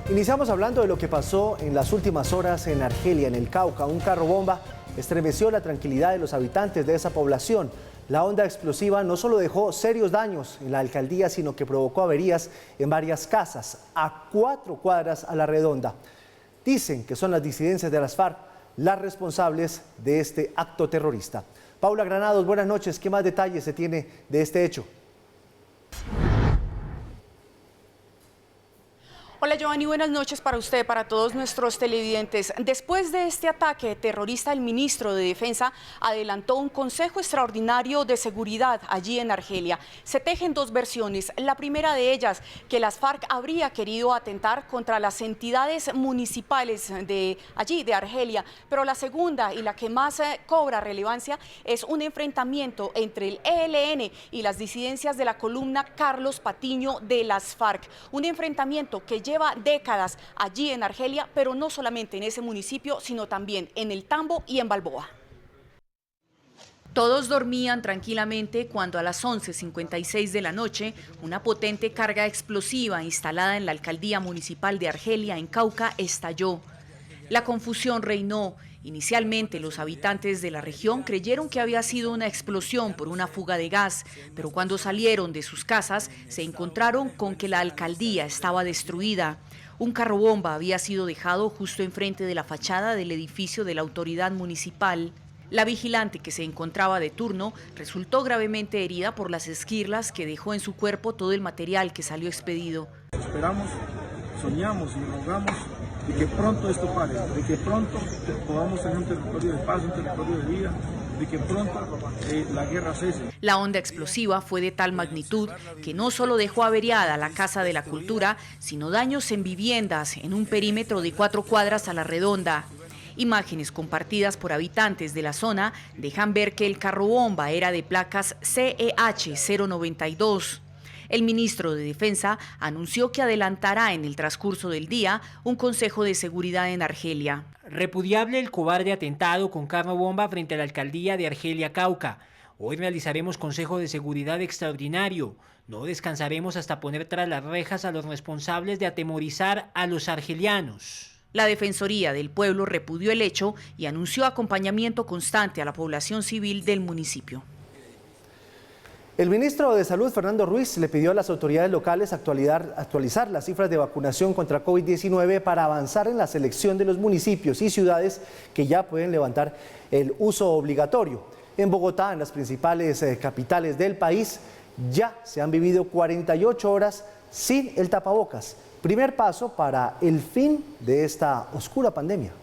Iniciamos hablando de lo que pasó en las últimas horas en Argelia, en el Cauca. Un carro bomba estremeció la tranquilidad de los habitantes de esa población. La onda explosiva no solo dejó serios daños en la alcaldía, sino que provocó averías en varias casas, a 4 cuadras a la redonda. Dicen que son las disidencias de las FARC las responsables de este acto terrorista. Paula Granados, buenas noches. ¿Qué más detalles se tiene de este hecho? Hola Giovanni, buenas noches para usted, para todos nuestros televidentes. Después de este ataque terrorista, el ministro de Defensa adelantó un consejo extraordinario de seguridad allí en Argelia. Se tejen dos versiones. La primera de ellas, que las FARC habría querido atentar contra las entidades municipales de allí, de Argelia. Pero la segunda y la que más cobra relevancia es un enfrentamiento entre el ELN y las disidencias de la columna Carlos Patiño de las FARC. Un enfrentamiento que lleva décadas allí en Argelia, pero no solamente en ese municipio, sino también en el Tambo y en Balboa. Todos dormían tranquilamente cuando a las 11:56 de la noche, una potente carga explosiva instalada en la alcaldía municipal de Argelia, en Cauca, estalló. La confusión reinó. Inicialmente, los habitantes de la región creyeron que había sido una explosión por una fuga de gas, pero cuando salieron de sus casas, se encontraron con que la alcaldía estaba destruida. Un carro bomba había sido dejado justo enfrente de la fachada del edificio de la autoridad municipal. La vigilante, que se encontraba de turno, resultó gravemente herida por las esquirlas que dejó en su cuerpo todo el material que salió expedido. Esperamos, soñamos y rogamos de que pronto esto pare, de que pronto podamos tener un territorio de paz, un territorio de vida, de que pronto la guerra cese. La onda explosiva fue de tal magnitud que no solo dejó averiada la Casa de la Cultura, sino daños en viviendas en un perímetro de 4 cuadras a la redonda. Imágenes compartidas por habitantes de la zona dejan ver que el carro bomba era de placas CEH 092. El ministro de Defensa anunció que adelantará en el transcurso del día un consejo de seguridad en Argelia. Repudiable el cobarde atentado con carro bomba frente a la alcaldía de Argelia, Cauca. Hoy realizaremos consejo de seguridad extraordinario. No descansaremos hasta poner tras las rejas a los responsables de atemorizar a los argelianos. La Defensoría del Pueblo repudió el hecho y anunció acompañamiento constante a la población civil del municipio. El ministro de Salud, Fernando Ruiz, le pidió a las autoridades locales actualizar las cifras de vacunación contra COVID-19 para avanzar en la selección de los municipios y ciudades que ya pueden levantar el uso obligatorio. En Bogotá, en las principales capitales del país, ya se han vivido 48 horas sin el tapabocas. Primer paso para el fin de esta oscura pandemia.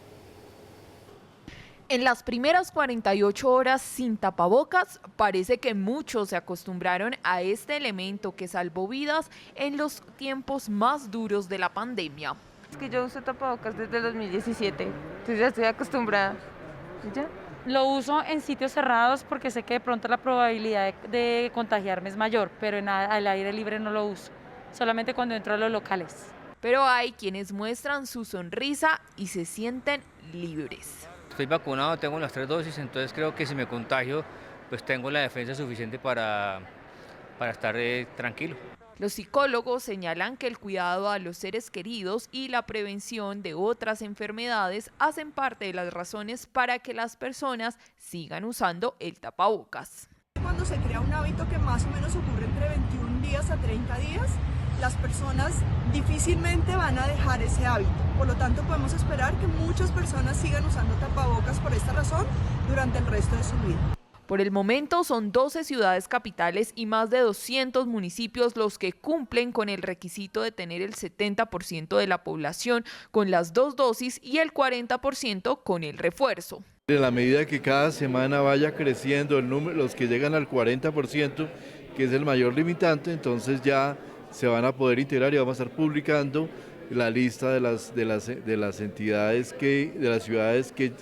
En las primeras 48 horas sin tapabocas, parece que muchos se acostumbraron a este elemento que salvó vidas en los tiempos más duros de la pandemia. Es que yo uso tapabocas desde el 2017, entonces ya estoy acostumbrada. ¿Ya? Lo uso en sitios cerrados porque sé que de pronto la probabilidad de contagiarme es mayor, pero al aire libre no lo uso, solamente cuando entro a los locales. Pero hay quienes muestran su sonrisa y se sienten libres. Estoy vacunado, tengo las 3 dosis, entonces creo que si me contagio, pues tengo la defensa suficiente para estar tranquilo. Los psicólogos señalan que el cuidado a los seres queridos y la prevención de otras enfermedades hacen parte de las razones para que las personas sigan usando el tapabocas. Cuando se crea un hábito que más o menos ocurre entre 21 días a 30 días, las personas difícilmente van a dejar ese hábito. Por lo tanto, podemos esperar que muchas personas sigan usando tapabocas por esta razón durante el resto de su vida. Por el momento son 12 ciudades capitales y más de 200 municipios los que cumplen con el requisito de tener el 70% de la población con las 2 dosis y el 40% con el refuerzo. En la medida que cada semana vaya creciendo el número, los que llegan al 40%, que es el mayor limitante, entonces ya se van a poder integrar y vamos a estar publicando la lista de las entidades, de las ciudades que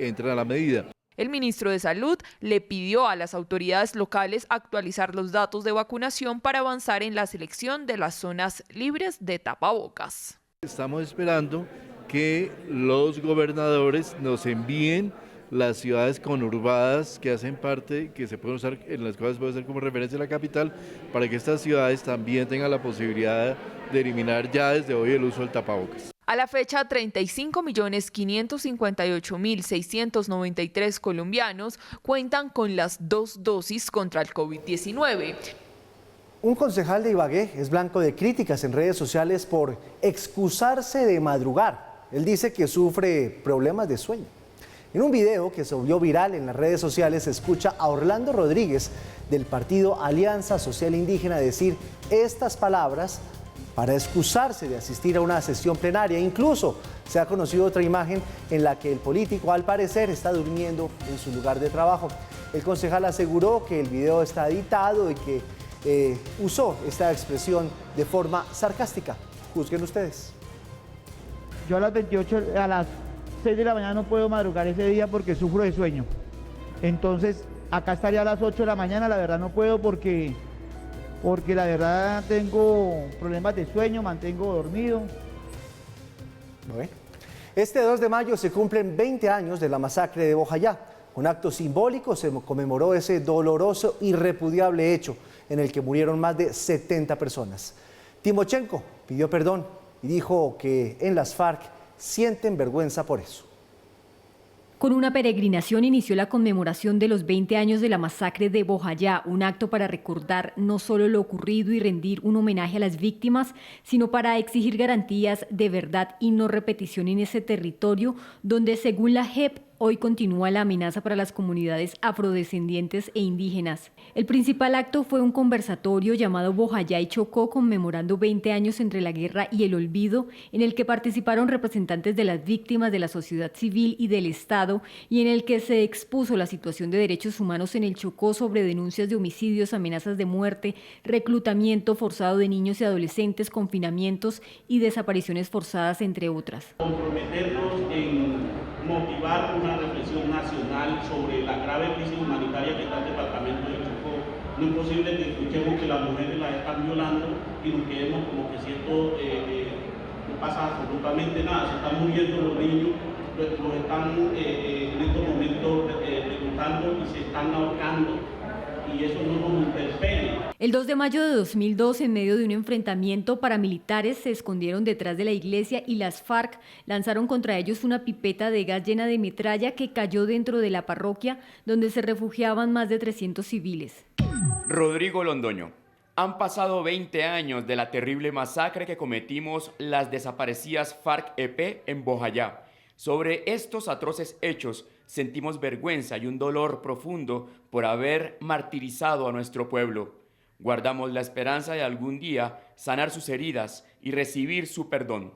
entran a la medida. El ministro de Salud le pidió a las autoridades locales actualizar los datos de vacunación para avanzar en la selección de las zonas libres de tapabocas. Estamos esperando que los gobernadores nos envíen las ciudades conurbadas que hacen parte, que se pueden usar, en las cuales puede ser como referencia a la capital, para que estas ciudades también tengan la posibilidad de eliminar ya desde hoy el uso del tapabocas. A la fecha, 35.558.693 colombianos cuentan con las 2 dosis contra el COVID-19. Un concejal de Ibagué es blanco de críticas en redes sociales por excusarse de madrugar. Él dice que sufre problemas de sueño. En un video que se volvió viral en las redes sociales se escucha a Orlando Rodríguez del partido Alianza Social Indígena decir estas palabras para excusarse de asistir a una sesión plenaria. Incluso se ha conocido otra imagen en la que el político al parecer está durmiendo en su lugar de trabajo. El concejal aseguró que el video está editado y que usó esta expresión de forma sarcástica. Juzguen ustedes. Yo a las 6 de la mañana no puedo madrugar ese día porque sufro de sueño. Entonces, acá estaría a las 8 de la mañana, la verdad no puedo porque la verdad tengo problemas de sueño, mantengo dormido. Bueno, este 2 de mayo se cumplen 20 años de la masacre de Bojayá. Con acto simbólico se conmemoró ese doloroso y repudiable hecho en el que murieron más de 70 personas. Timochenko pidió perdón y dijo que en las FARC sienten vergüenza por eso. Con una peregrinación inició la conmemoración de los 20 años de la masacre de Bojayá, un acto para recordar no solo lo ocurrido y rendir un homenaje a las víctimas, sino para exigir garantías de verdad y no repetición en ese territorio donde, según la JEP, hoy continúa la amenaza para las comunidades afrodescendientes e indígenas. El principal acto fue un conversatorio llamado Bojayá y Chocó, conmemorando 20 años entre la guerra y el olvido, en el que participaron representantes de las víctimas, de la sociedad civil y del Estado, y en el que se expuso la situación de derechos humanos en el Chocó sobre denuncias de homicidios, amenazas de muerte, reclutamiento forzado de niños y adolescentes, confinamientos y desapariciones forzadas, entre otras. Comprometernos en motivar una reflexión nacional sobre la grave crisis humanitaria que está en el departamento de Chocó. No es posible que escuchemos que las mujeres las están violando y nos quedemos como que si esto no pasa absolutamente nada. Se están muriendo los niños, los están en estos momentos reclutando y se están ahorcando. Y eso no nos interpela. El 2 de mayo de 2002, en medio de un enfrentamiento, paramilitares se escondieron detrás de la iglesia y las FARC lanzaron contra ellos una pipeta de gas llena de metralla que cayó dentro de la parroquia, donde se refugiaban más de 300 civiles. Rodrigo Londoño. Han pasado 20 años de la terrible masacre que cometimos las desaparecidas FARC-EP en Bojayá. Sobre estos atroces hechos, sentimos vergüenza y un dolor profundo por haber martirizado a nuestro pueblo. Guardamos la esperanza de algún día sanar sus heridas y recibir su perdón.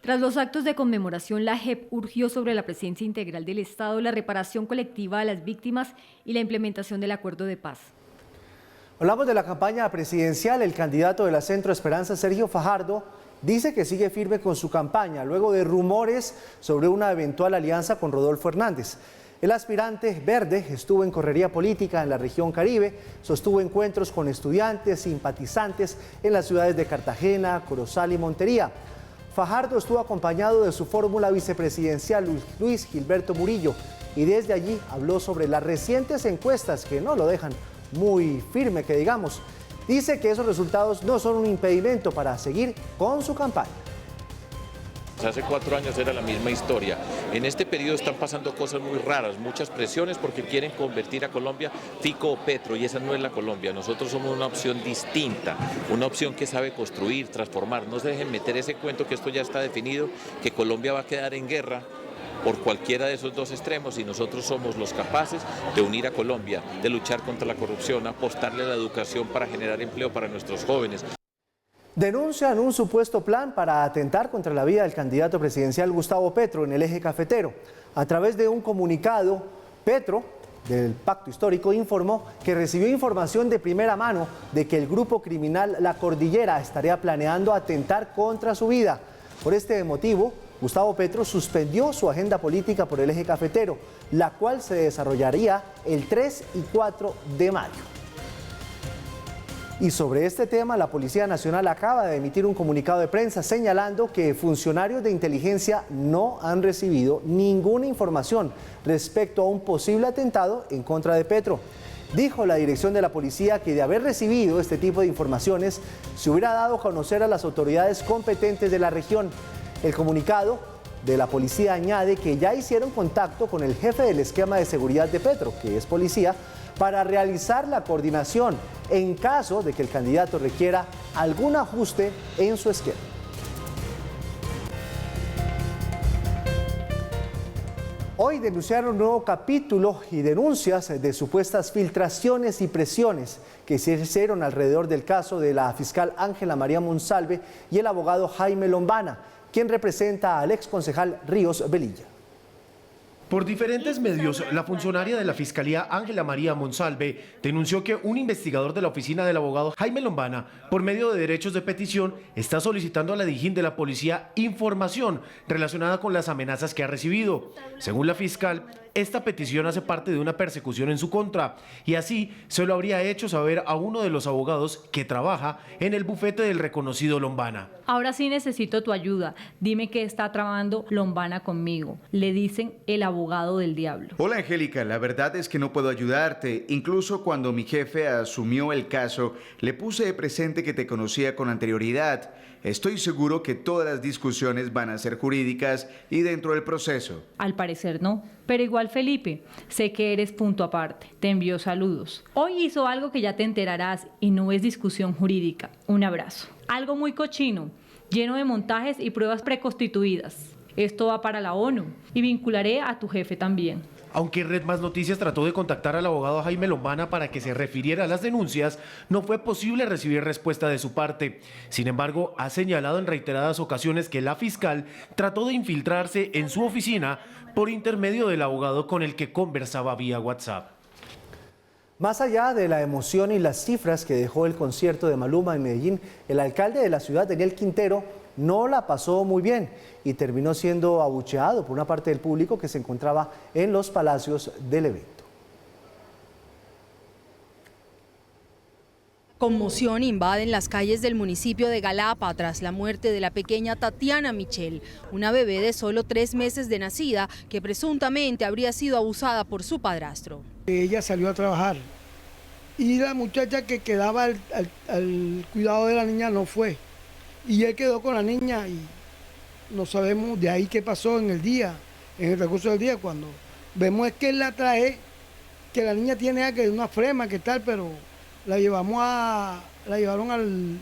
Tras los actos de conmemoración, la JEP urgió sobre la presencia integral del Estado, la reparación colectiva a las víctimas y la implementación del acuerdo de paz. Hablamos de la campaña presidencial. El candidato de la Centro Esperanza, Sergio Fajardo, dice que sigue firme con su campaña, luego de rumores sobre una eventual alianza con Rodolfo Hernández. El aspirante verde estuvo en correría política en la región Caribe, sostuvo encuentros con estudiantes, simpatizantes en las ciudades de Cartagena, Corozal y Montería. Fajardo estuvo acompañado de su fórmula vicepresidencial, Luis Gilberto Murillo, y desde allí habló sobre las recientes encuestas que no lo dejan muy firme, que digamos. Dice que esos resultados no son un impedimento para seguir con su campaña. Hace 4 años era la misma historia. En este periodo están pasando cosas muy raras, muchas presiones porque quieren convertir a Colombia Fico o Petro, y esa no es la Colombia. Nosotros somos una opción distinta, una opción que sabe construir, transformar. No se dejen meter ese cuento que esto ya está definido, que Colombia va a quedar en guerra por cualquiera de esos dos extremos, y nosotros somos los capaces de unir a Colombia, de luchar contra la corrupción, apostarle a la educación para generar empleo para nuestros jóvenes. Denuncian un supuesto plan para atentar contra la vida del candidato presidencial Gustavo Petro en el eje cafetero. A través de un comunicado, Petro, del Pacto Histórico, informó que recibió información de primera mano de que el grupo criminal La Cordillera estaría planeando atentar contra su vida. Por este motivo, Gustavo Petro suspendió su agenda política por el eje cafetero, la cual se desarrollaría el 3 y 4 de mayo. Y sobre este tema, la Policía Nacional acaba de emitir un comunicado de prensa señalando que funcionarios de inteligencia no han recibido ninguna información respecto a un posible atentado en contra de Petro. Dijo la dirección de la policía que de haber recibido este tipo de informaciones se hubiera dado a conocer a las autoridades competentes de la región. El comunicado de la policía añade que ya hicieron contacto con el jefe del esquema de seguridad de Petro, que es policía, para realizar la coordinación en caso de que el candidato requiera algún ajuste en su esquema. Hoy denunciaron un nuevo capítulo y denuncias de supuestas filtraciones y presiones que se hicieron alrededor del caso de la fiscal Ángela María Monsalve y el abogado Jaime Lombana, quien representa al exconcejal Ríos Velilla. Por diferentes medios, la funcionaria de la Fiscalía Ángela María Monsalve denunció que un investigador de la oficina del abogado Jaime Lombana, por medio de derechos de petición, está solicitando a la Dijín de la policía información relacionada con las amenazas que ha recibido. Según la fiscal, esta petición hace parte de una persecución en su contra y así se lo habría hecho saber a uno de los abogados que trabaja en el bufete del reconocido Lombana. Ahora sí necesito tu ayuda. Dime qué está tramando Lombana conmigo. Le dicen el abogado del diablo. Hola Angélica, la verdad es que no puedo ayudarte. Incluso cuando mi jefe asumió el caso, le puse de presente que te conocía con anterioridad. Estoy seguro que todas las discusiones van a ser jurídicas y dentro del proceso. Al parecer no, pero igual Felipe, sé que eres punto aparte. Te envío saludos. Hoy hizo algo que ya te enterarás y no es discusión jurídica. Un abrazo. Algo muy cochino, lleno de montajes y pruebas preconstituidas. Esto va para la ONU y vincularé a tu jefe también. Aunque Red Más Noticias trató de contactar al abogado Jaime Lombana para que se refiriera a las denuncias, no fue posible recibir respuesta de su parte. Sin embargo, ha señalado en reiteradas ocasiones que la fiscal trató de infiltrarse en su oficina por intermedio del abogado con el que conversaba vía WhatsApp. Más allá de la emoción y las cifras que dejó el concierto de Maluma en Medellín, el alcalde de la ciudad, Daniel Quintero, no la pasó muy bien y terminó siendo abucheado por una parte del público que se encontraba en los palacios del evento. Conmoción invade en las calles del municipio de Galapa tras la muerte de la pequeña Tatiana Michel, una bebé de solo 3 meses de nacida que presuntamente habría sido abusada por su padrastro. Ella salió a trabajar y la muchacha que quedaba al cuidado de la niña no fue. Y él quedó con la niña y no sabemos de ahí qué pasó en el día, en el recurso del día, cuando vemos es que él la trae, que la niña tiene una flema, que tal, pero la llevaron al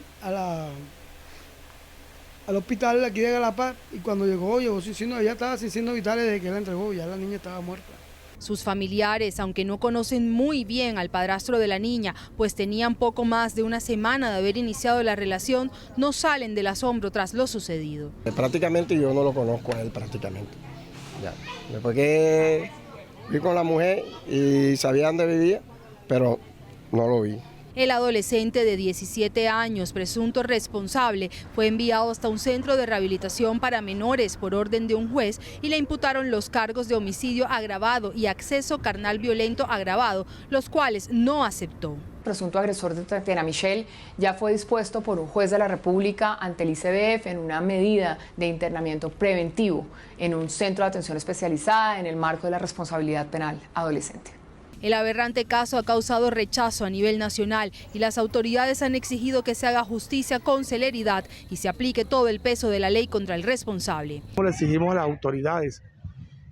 hospital de aquí de Galapa y cuando llegó ella estaba sin signos vitales desde que la entregó, ya la niña estaba muerta. Sus familiares, aunque no conocen muy bien al padrastro de la niña, pues tenían poco más de una semana de haber iniciado la relación, no salen del asombro tras lo sucedido. Prácticamente yo no lo conozco a él prácticamente. Ya. Después que vi con la mujer y sabía dónde vivía, pero no lo vi. El adolescente de 17 años, presunto responsable, fue enviado hasta un centro de rehabilitación para menores por orden de un juez y le imputaron los cargos de homicidio agravado y acceso carnal violento agravado, los cuales no aceptó. El presunto agresor de Tatiana Michel ya fue dispuesto por un juez de la República ante el ICBF en una medida de internamiento preventivo en un centro de atención especializada en el marco de la responsabilidad penal adolescente. El aberrante caso ha causado rechazo a nivel nacional y las autoridades han exigido que se haga justicia con celeridad y se aplique todo el peso de la ley contra el responsable. Le exigimos a las autoridades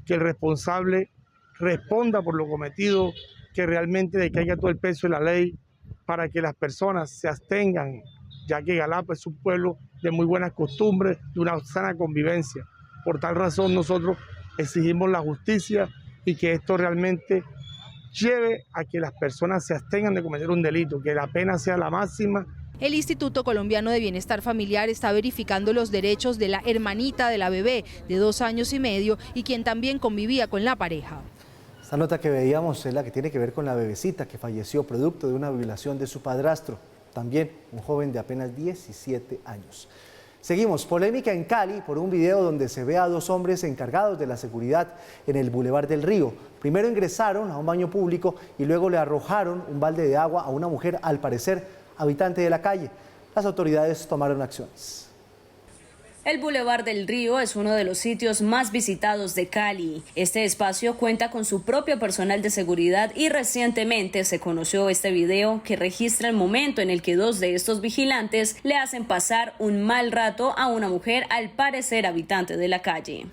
que el responsable responda por lo cometido, que realmente decaiga todo el peso de la ley para que las personas se abstengan, ya que Galapa es un pueblo de muy buenas costumbres, de una sana convivencia. Por tal razón nosotros exigimos la justicia y que esto realmente lleve a que las personas se abstengan de cometer un delito, que la pena sea la máxima. El Instituto Colombiano de Bienestar Familiar está verificando los derechos de la hermanita de la bebé de 2 años y medio y quien también convivía con la pareja. Esta nota que veíamos es la que tiene que ver con la bebecita que falleció producto de una violación de su padrastro, también un joven de apenas 17 años. Seguimos, polémica en Cali por un video donde se ve a 2 hombres encargados de la seguridad en el Boulevard del Río. Primero ingresaron a un baño público y luego le arrojaron un balde de agua a una mujer, al parecer habitante de la calle. Las autoridades tomaron acciones. El Boulevard del Río es uno de los sitios más visitados de Cali. Este espacio cuenta con su propio personal de seguridad y recientemente se conoció este video que registra el momento en el que dos de estos vigilantes le hacen pasar un mal rato a una mujer, al parecer habitante de la calle.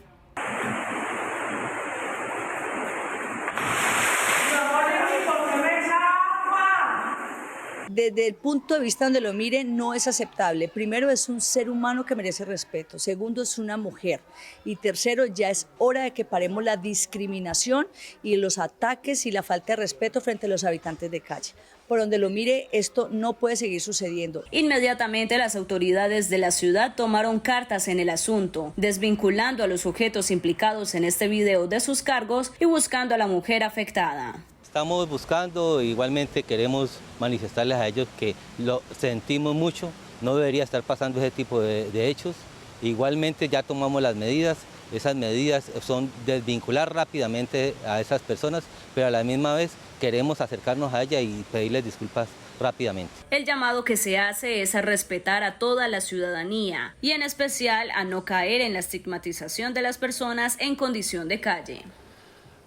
Desde el punto de vista donde lo mire, no es aceptable. Primero, es un ser humano que merece respeto. Segundo, es una mujer. Y tercero, ya es hora de que paremos la discriminación y los ataques y la falta de respeto frente a los habitantes de calle. Por donde lo mire, esto no puede seguir sucediendo. Inmediatamente las autoridades de la ciudad tomaron cartas en el asunto, desvinculando a los sujetos implicados en este video de sus cargos y buscando a la mujer afectada. Estamos buscando, igualmente queremos manifestarles a ellos que lo sentimos mucho, no debería estar pasando ese tipo de hechos. Igualmente ya tomamos las medidas, esas medidas son desvincular rápidamente a esas personas, pero a la misma vez queremos acercarnos a ella y pedirles disculpas rápidamente. El llamado que se hace es a respetar a toda la ciudadanía y en especial a no caer en la estigmatización de las personas en condición de calle.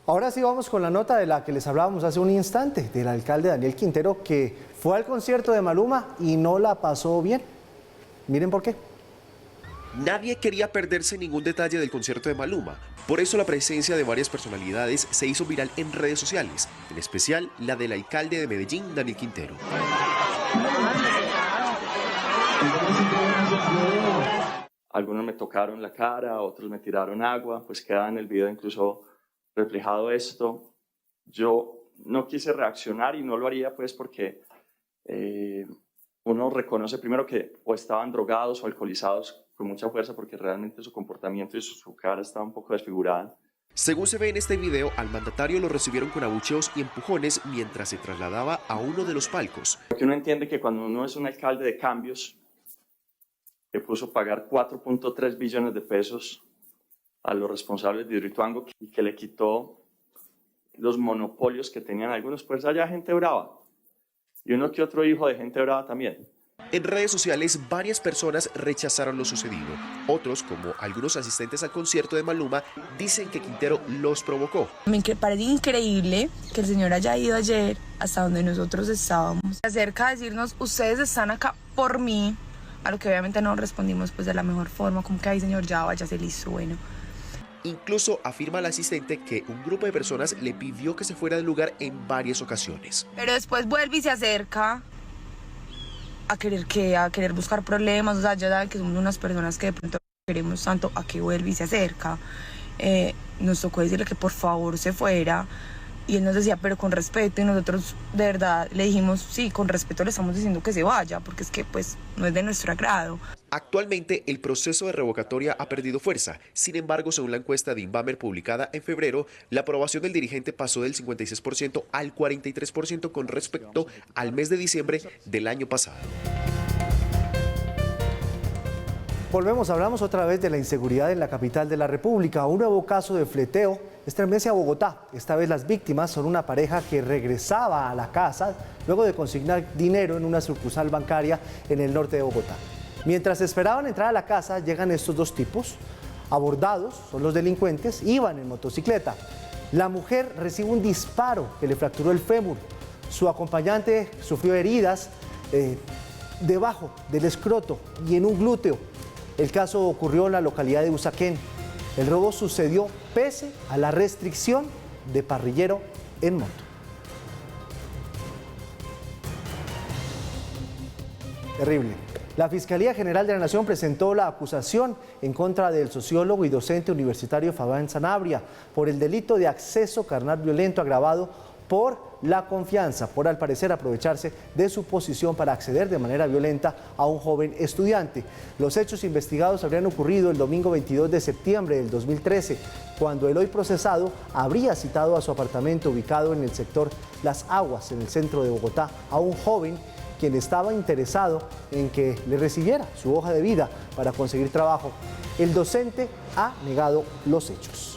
Ahora sí vamos con la nota de la que les hablábamos hace un instante, del alcalde Daniel Quintero, que fue al concierto de Maluma y no la pasó bien. Miren por qué. Nadie quería perderse ningún detalle del concierto de Maluma. Por eso la presencia de varias personalidades se hizo viral en redes sociales, en especial la del alcalde de Medellín, Daniel Quintero. Algunos me tocaron la cara, otros me tiraron agua, pues queda en el video incluso reflejado esto. Yo no quise reaccionar y no lo haría pues porque uno reconoce primero que o estaban drogados o alcoholizados con mucha fuerza, porque realmente su comportamiento y su cara estaba un poco desfigurada. Según se ve en este video, al mandatario lo recibieron con abucheos y empujones mientras se trasladaba a uno de los palcos. Porque uno entiende que cuando uno es un alcalde de cambios, que puso pagar 4.3 billones de pesos a los responsables de Hidroituango y que le quitó los monopolios que tenían algunos, pues allá gente brava. Y uno que otro hijo de gente brava también. En redes sociales, varias personas rechazaron lo sucedido. Otros, como algunos asistentes al concierto de Maluma, dicen que Quintero los provocó. Me parece increíble que el señor haya ido ayer hasta donde nosotros estábamos. Se acerca a decirnos, ustedes están acá por mí, a lo que obviamente no respondimos pues de la mejor forma, como que, ay señor, ya váyase, listo, bueno. Incluso afirma el asistente que un grupo de personas le pidió que se fuera del lugar en varias ocasiones. Pero después vuelve y se acerca a querer buscar problemas. O sea, ya saben que somos unas personas que de pronto queremos tanto, a que vuelve y se acerca. Nos tocó decirle que por favor se fuera y él nos decía, pero con respeto, y nosotros de verdad le dijimos, sí, con respeto le estamos diciendo que se vaya, porque es que pues no es de nuestro agrado. Actualmente el proceso de revocatoria ha perdido fuerza. Sin embargo, según la encuesta de Inbamer publicada en febrero, la aprobación del dirigente pasó del 56% al 43% con respecto al mes de diciembre del año pasado. Hablamos otra vez de la inseguridad en la capital de la República. Un nuevo caso de fleteo estremece a Bogotá. Esta vez las víctimas son una pareja que regresaba a la casa luego de consignar dinero en una sucursal bancaria en el norte de Bogotá. Mientras esperaban entrar a la casa, llegan estos dos tipos, abordados, son los delincuentes, iban en motocicleta. La mujer recibe un disparo que le fracturó el fémur. Su acompañante sufrió heridas debajo del escroto y en un glúteo. El caso ocurrió en la localidad de Usaquén. El robo sucedió pese a la restricción de parrillero en moto. Terrible. La Fiscalía General de la Nación presentó la acusación en contra del sociólogo y docente universitario Fabián Sanabria por el delito de acceso carnal violento agravado por la confianza, por al parecer aprovecharse de su posición para acceder de manera violenta a un joven estudiante. Los hechos investigados habrían ocurrido el domingo 22 de septiembre del 2013, cuando el hoy procesado habría citado a su apartamento ubicado en el sector Las Aguas, en el centro de Bogotá, a un joven quien estaba interesado en que le recibiera su hoja de vida para conseguir trabajo. El docente ha negado los hechos.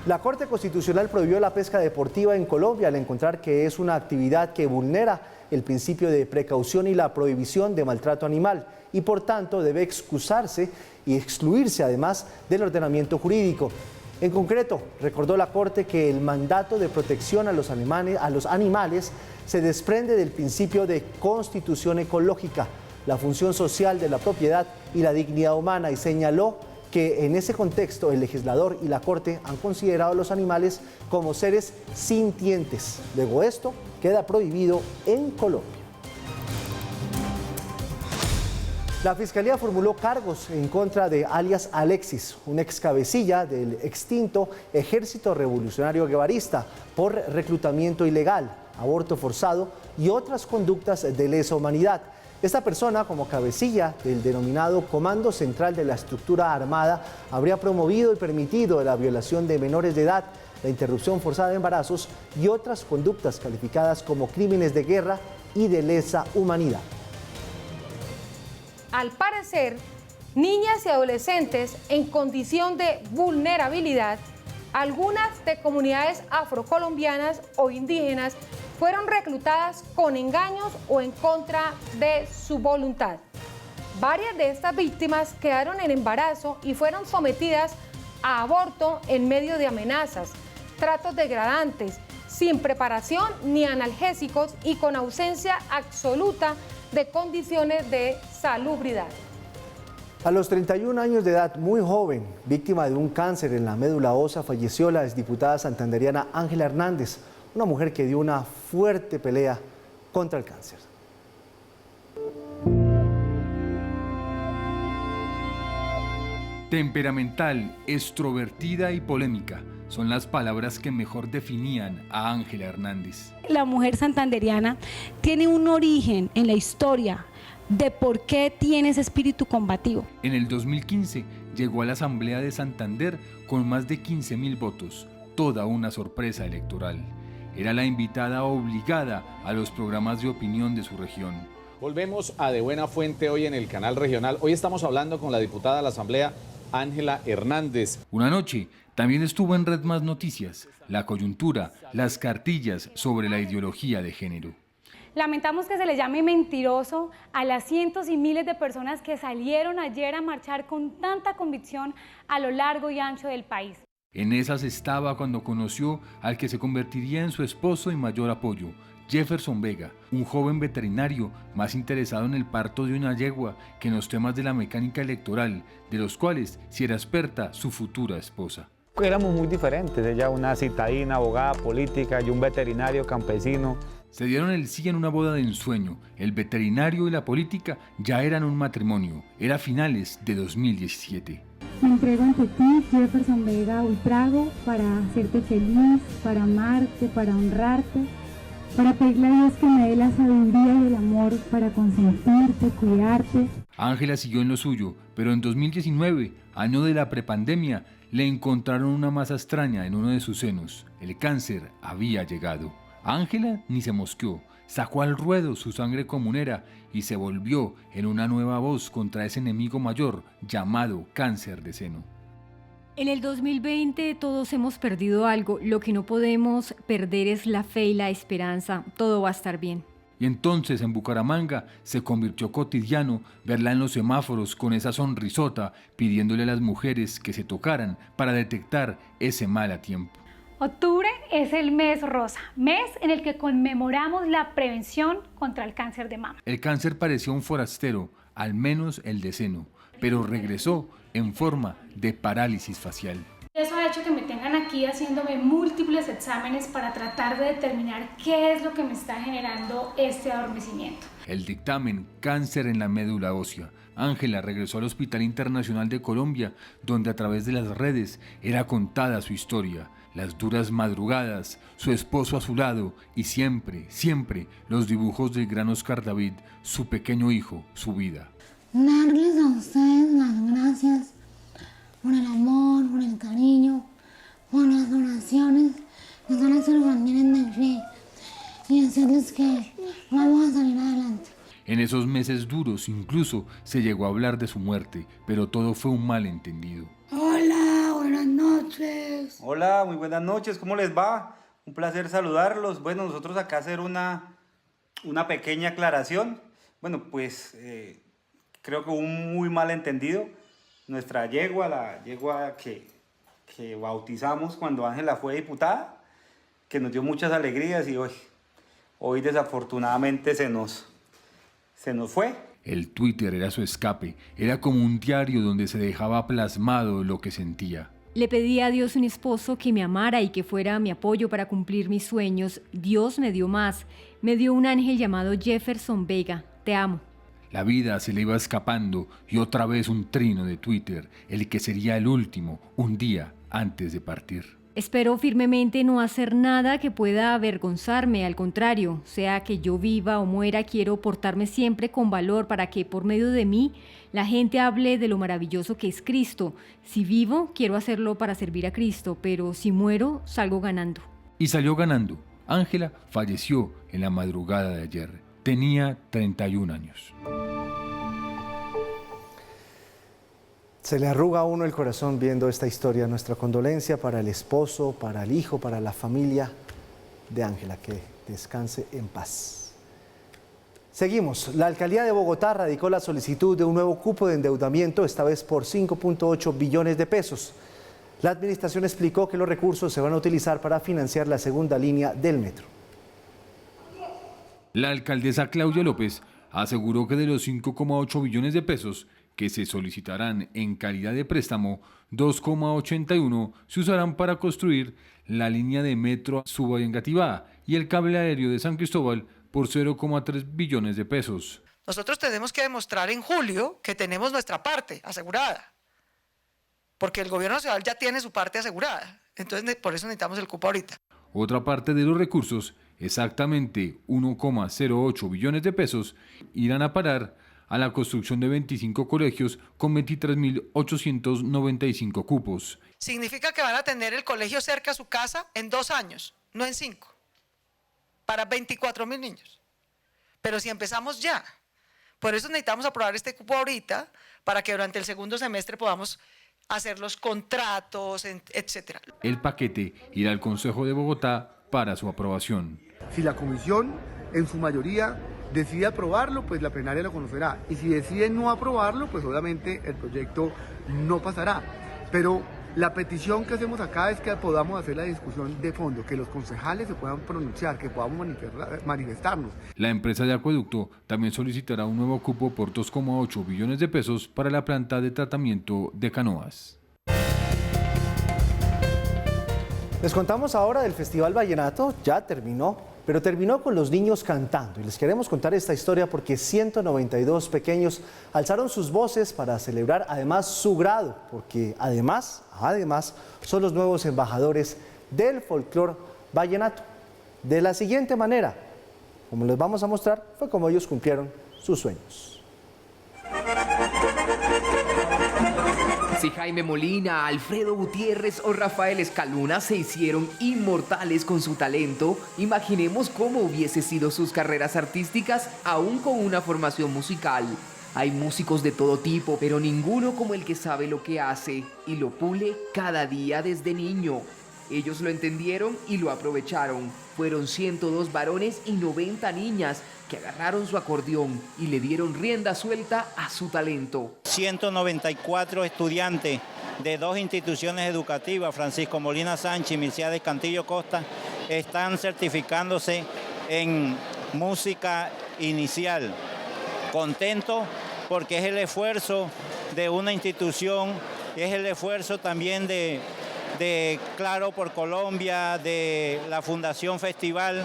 La Corte Constitucional prohibió la pesca deportiva en Colombia al encontrar que es una actividad que vulnera el principio de precaución y la prohibición de maltrato animal y por tanto debe excusarse y excluirse además del ordenamiento jurídico. En concreto, recordó la Corte que el mandato de protección a los animales se desprende del principio de constitución ecológica, la función social de la propiedad y la dignidad humana, y señaló que en ese contexto el legislador y la Corte han considerado a los animales como seres sintientes. Luego esto queda prohibido en Colombia. La Fiscalía formuló cargos en contra de alias Alexis, un ex cabecilla del extinto Ejército Revolucionario Guevarista, por reclutamiento ilegal, aborto forzado y otras conductas de lesa humanidad. Esta persona, como cabecilla del denominado Comando Central de la Estructura Armada, habría promovido y permitido la violación de menores de edad, la interrupción forzada de embarazos y otras conductas calificadas como crímenes de guerra y de lesa humanidad. Al parecer, niñas y adolescentes en condición de vulnerabilidad, algunas de comunidades afrocolombianas o indígenas, fueron reclutadas con engaños o en contra de su voluntad. Varias de estas víctimas quedaron en embarazo y fueron sometidas a aborto en medio de amenazas, tratos degradantes, sin preparación ni analgésicos y con ausencia absoluta de condiciones de salubridad. A los 31 años de edad, muy joven, víctima de un cáncer en la médula ósea, falleció la exdiputada santanderiana Ángela Hernández, una mujer que dio una fuerte pelea contra el cáncer. Temperamental, extrovertida y polémica son las palabras que mejor definían a Ángela Hernández. La mujer santanderiana tiene un origen en la historia de por qué tiene ese espíritu combativo. En el 2015 llegó a la Asamblea de Santander con más de 15.000 votos, toda una sorpresa electoral. Era la invitada obligada a los programas de opinión de su región. Volvemos a De Buena Fuente hoy en el canal regional. Hoy estamos hablando con la diputada de la Asamblea, Ángela Hernández. Una noche también estuvo en Red Más Noticias, la coyuntura, las cartillas sobre la ideología de género. Lamentamos que se le llame mentiroso a las cientos y miles de personas que salieron ayer a marchar con tanta convicción a lo largo y ancho del país. En esas estaba cuando conoció al que se convertiría en su esposo y mayor apoyo, Jefferson Vega, un joven veterinario más interesado en el parto de una yegua que en los temas de la mecánica electoral, de los cuales si era experta su futura esposa. Éramos muy diferentes, ella una citadina, abogada, política, y un veterinario campesino. Se dieron el sí en una boda de ensueño. El veterinario y la política ya eran un matrimonio. Era finales de 2017. Me entrego ante ti, Jefferson Vega Ultrago, para hacerte feliz, para amarte, para honrarte, para pedirle a Dios que me dé la sabiduría y el amor para consentirte, cuidarte. Ángela siguió en lo suyo, pero en 2019, año de la prepandemia, le encontraron una masa extraña en uno de sus senos. El cáncer había llegado. Ángela ni se mosqueó, sacó al ruedo su sangre comunera y se volvió en una nueva voz contra ese enemigo mayor llamado cáncer de seno. En el 2020 todos hemos perdido algo, lo que no podemos perder es la fe y la esperanza, todo va a estar bien. Y entonces en Bucaramanga se convirtió cotidiano verla en los semáforos con esa sonrisota pidiéndole a las mujeres que se tocaran para detectar ese mal a tiempo. Octubre es el mes rosa, mes en el que conmemoramos la prevención contra el cáncer de mama. El cáncer parecía un forastero, al menos el de seno, pero regresó en forma de parálisis facial. Eso ha hecho que me tengan aquí haciéndome múltiples exámenes para tratar de determinar qué es lo que me está generando este adormecimiento. El dictamen, cáncer en la médula ósea. Ángela regresó al Hospital Internacional de Colombia, donde a través de las redes era contada su historia, las duras madrugadas, su esposo a su lado y siempre, siempre los dibujos del gran Oscar David, su pequeño hijo, su vida. Darles a ustedes las gracias por el amor, por el cariño, por las oraciones que son las que nos mantienen de fe y decirles que vamos a salir adelante. En esos meses duros incluso se llegó a hablar de su muerte, pero todo fue un malentendido. Hola, buenas noches. Hola, muy buenas noches, ¿cómo les va? Un placer saludarlos. Bueno, nosotros acá hacer una Una pequeña aclaración. Bueno, pues creo que hubo un muy malentendido. Nuestra yegua, la yegua que bautizamos cuando Ángela fue diputada, que nos dio muchas alegrías y hoy desafortunadamente se nos fue. El Twitter era su escape, era como un diario donde se dejaba plasmado lo que sentía. Le pedí a Dios un esposo que me amara y que fuera mi apoyo para cumplir mis sueños. Dios me dio más. Me dio un ángel llamado Jefferson Vega. Te amo. La vida se le iba escapando y otra vez un trino de Twitter, el que sería el último, un día antes de partir. Espero firmemente no hacer nada que pueda avergonzarme, al contrario, sea que yo viva o muera, quiero portarme siempre con valor para que por medio de mí la gente hable de lo maravilloso que es Cristo. Si vivo, quiero hacerlo para servir a Cristo, pero si muero, salgo ganando. Y salió ganando. Ángela falleció en la madrugada de ayer. Tenía 31 años. Se le arruga a uno el corazón viendo esta historia. Nuestra condolencia para el esposo, para el hijo, para la familia de Ángela. Que descanse en paz. Seguimos. La Alcaldía de Bogotá radicó la solicitud de un nuevo cupo de endeudamiento, esta vez por 5.8 billones de pesos. La administración explicó que los recursos se van a utilizar para financiar la segunda línea del metro. La alcaldesa Claudia López aseguró que de los 5,8 billones de pesos que se solicitarán en calidad de préstamo, 2,81 se usarán para construir la línea de metro Suba-Engativá y el cable aéreo de San Cristóbal por 0,3 billones de pesos. Nosotros tenemos que demostrar en julio que tenemos nuestra parte asegurada, porque el gobierno nacional ya tiene su parte asegurada, entonces por eso necesitamos el cupo ahorita. Otra parte de los recursos, exactamente 1,08 billones de pesos, irán a parar a la construcción de 25 colegios con 23.895 cupos. Significa que van a tener el colegio cerca a su casa en 2 años, no en 5, para 24.000 niños. Pero si empezamos ya, por eso necesitamos aprobar este cupo ahorita, para que durante el segundo semestre podamos hacer los contratos, etc. El paquete irá al Consejo de Bogotá para su aprobación. Si la comisión, en su mayoría, decide aprobarlo, pues la plenaria lo conocerá. Y si decide no aprobarlo, pues obviamente el proyecto no pasará. Pero la petición que hacemos acá es que podamos hacer la discusión de fondo, que los concejales se puedan pronunciar, que podamos manifestarnos. La empresa de acueducto también solicitará un nuevo cupo por 2,8 billones de pesos para la planta de tratamiento de canoas. Les contamos ahora del Festival Vallenato, ya terminó, pero terminó con los niños cantando. Y les queremos contar esta historia porque 192 pequeños alzaron sus voces para celebrar además su grado, porque además son los nuevos embajadores del folclore vallenato. De la siguiente manera, como les vamos a mostrar, fue como ellos cumplieron sus sueños. Si Jaime Molina, Alfredo Gutiérrez o Rafael Escaluna se hicieron inmortales con su talento, imaginemos cómo hubiese sido sus carreras artísticas aún con una formación musical. Hay músicos de todo tipo, pero ninguno como el que sabe lo que hace y lo pule cada día desde niño. Ellos lo entendieron y lo aprovecharon. Fueron 102 varones y 90 niñas que agarraron su acordeón y le dieron rienda suelta a su talento. 194 estudiantes de 2 instituciones educativas, Francisco Molina Sánchez y Milciades Cantillo Costa, están certificándose en música inicial. Contento porque es el esfuerzo de una institución, es el esfuerzo también de Claro por Colombia, de la Fundación Festival,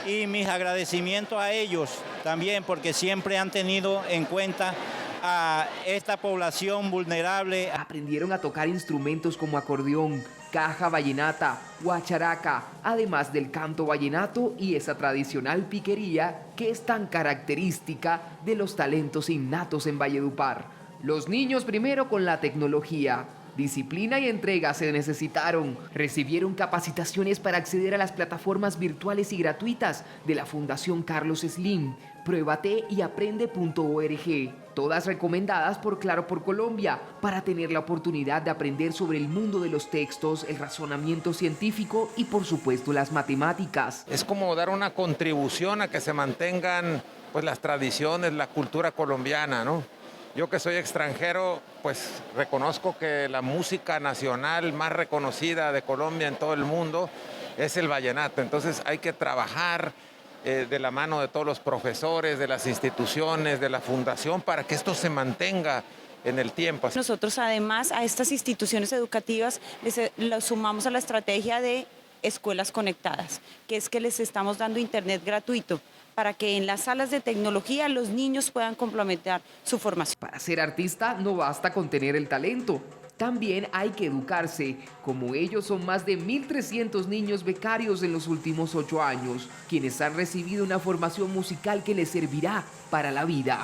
y mis agradecimientos a ellos también porque siempre han tenido en cuenta a esta población vulnerable. Aprendieron a tocar instrumentos como acordeón, caja vallenata, guacharaca, además del canto vallenato y esa tradicional piquería que es tan característica de los talentos innatos en Valledupar. Los niños primero con la tecnología. Disciplina y entrega se necesitaron. Recibieron capacitaciones para acceder a las plataformas virtuales y gratuitas de la Fundación Carlos Slim, Pruébate y Aprende.org. todas recomendadas por Claro por Colombia, para tener la oportunidad de aprender sobre el mundo de los textos, el razonamiento científico y por supuesto las matemáticas. Es como dar una contribución a que se mantengan pues las tradiciones, la cultura colombiana, ¿no? Yo que soy extranjero, pues reconozco que la música nacional más reconocida de Colombia en todo el mundo es el vallenato. Entonces hay que trabajar de la mano de todos los profesores, de las instituciones, de la fundación, para que esto se mantenga en el tiempo. Nosotros además a estas instituciones educativas les sumamos a la estrategia de escuelas conectadas, que es que les estamos dando internet gratuito para que en las salas de tecnología los niños puedan complementar su formación. Para ser artista no basta con tener el talento, también hay que educarse. Como ellos, son más de 1.300 niños becarios en los últimos 8 años, quienes han recibido una formación musical que les servirá para la vida.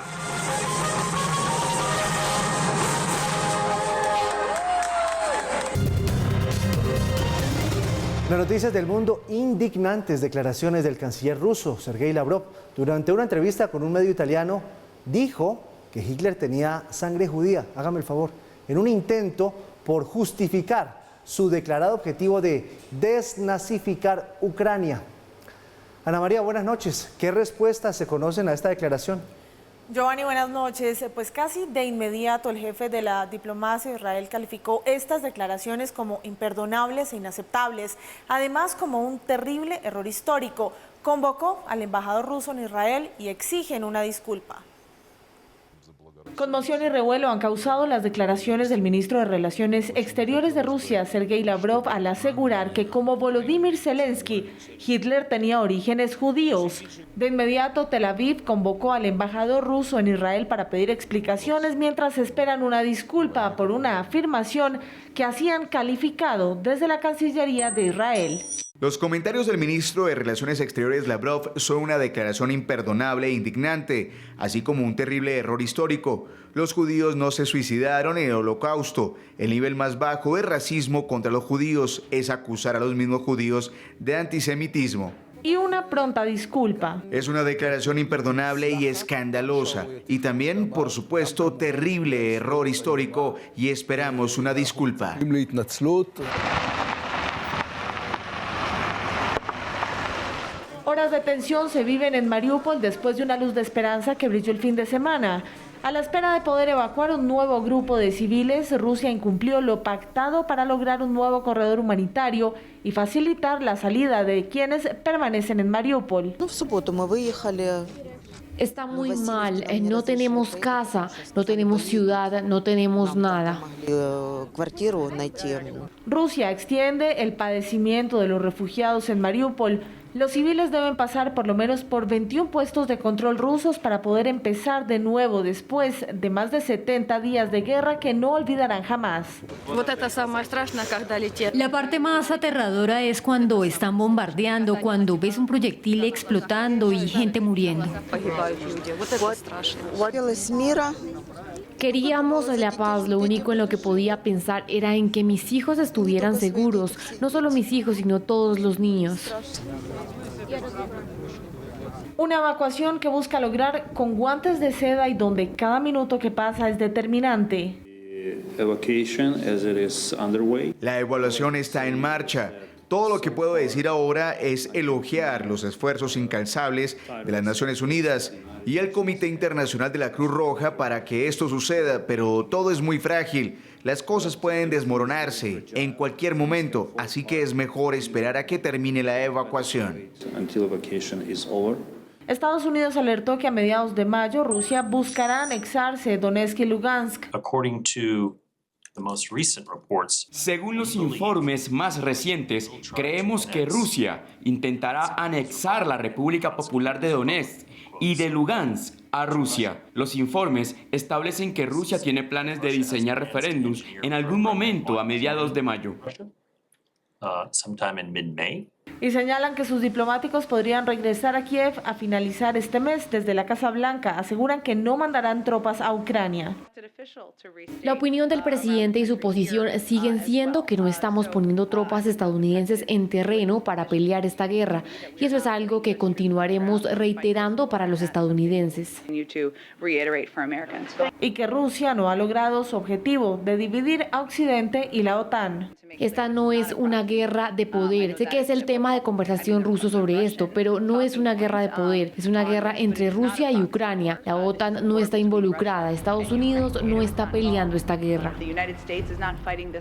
Las noticias del mundo: indignantes declaraciones del canciller ruso, Sergei Lavrov. Durante una entrevista con un medio italiano, dijo que Hitler tenía sangre judía, hágame el favor, en un intento por justificar su declarado objetivo de desnazificar Ucrania. Ana María, buenas noches. ¿Qué respuestas se conocen a esta declaración? Giovanni, buenas noches. Pues casi de inmediato el jefe de la diplomacia de Israel calificó estas declaraciones como imperdonables e inaceptables, además como un terrible error histórico. Convocó al embajador ruso en Israel y exigen una disculpa. Conmoción y revuelo han causado las declaraciones del ministro de Relaciones Exteriores de Rusia, Sergei Lavrov, al asegurar que, como Volodymyr Zelensky, Hitler tenía orígenes judíos. De inmediato, Tel Aviv convocó al embajador ruso en Israel para pedir explicaciones mientras esperan una disculpa por una afirmación que hacían calificado desde la Cancillería de Israel. Los comentarios del ministro de Relaciones Exteriores Lavrov son una declaración imperdonable e indignante, así como un terrible error histórico. Los judíos no se suicidaron en el Holocausto. El nivel más bajo de racismo contra los judíos es acusar a los mismos judíos de antisemitismo. Y una pronta disculpa. Es una declaración imperdonable y escandalosa. Y también, por supuesto, terrible error histórico, y esperamos una disculpa. Horas de tensión se viven en Mariupol después de una luz de esperanza que brilló el fin de semana. A la espera de poder evacuar un nuevo grupo de civiles, Rusia incumplió lo pactado para lograr un nuevo corredor humanitario y facilitar la salida de quienes permanecen en Mariupol. Está muy mal, no tenemos casa, no tenemos ciudad, no tenemos nada. Rusia extiende el padecimiento de los refugiados en Mariupol. Los civiles deben pasar por lo menos por 21 puestos de control rusos para poder empezar de nuevo después de más de 70 días de guerra que no olvidarán jamás. La parte más aterradora es cuando están bombardeando, cuando ves un proyectil explotando y gente muriendo. Queríamos la paz, lo único en lo que podía pensar era en que mis hijos estuvieran seguros, no solo mis hijos, sino todos los niños. Una evacuación que busca lograr con guantes de seda y donde cada minuto que pasa es determinante. La evaluación está en marcha. Todo lo que puedo decir ahora es elogiar los esfuerzos incansables de las Naciones Unidas y el Comité Internacional de la Cruz Roja para que esto suceda, pero todo es muy frágil. Las cosas pueden desmoronarse en cualquier momento, así que es mejor esperar a que termine la evacuación. Estados Unidos alertó que a mediados de mayo Rusia buscará anexarse Donetsk y Lugansk. Según los informes más recientes, creemos que Rusia intentará anexar la República Popular de Donetsk y de Lugansk a Rusia. Los informes establecen que Rusia tiene planes de diseñar referéndums en algún momento a mediados de mayo. Y señalan que sus diplomáticos podrían regresar a Kiev a finalizar este mes. Desde la Casa Blanca aseguran que no mandarán tropas a Ucrania. La opinión del presidente y su posición siguen siendo que no estamos poniendo tropas estadounidenses en terreno para pelear esta guerra, y eso es algo que continuaremos reiterando para los estadounidenses. Y que Rusia no ha logrado su objetivo de dividir a Occidente y la OTAN. Esta no es una guerra de poder. Sé que es el tema de conversación ruso sobre esto, pero no es una guerra de poder. Es una guerra entre Rusia y Ucrania. La OTAN no está involucrada. Estados Unidos no está peleando esta guerra.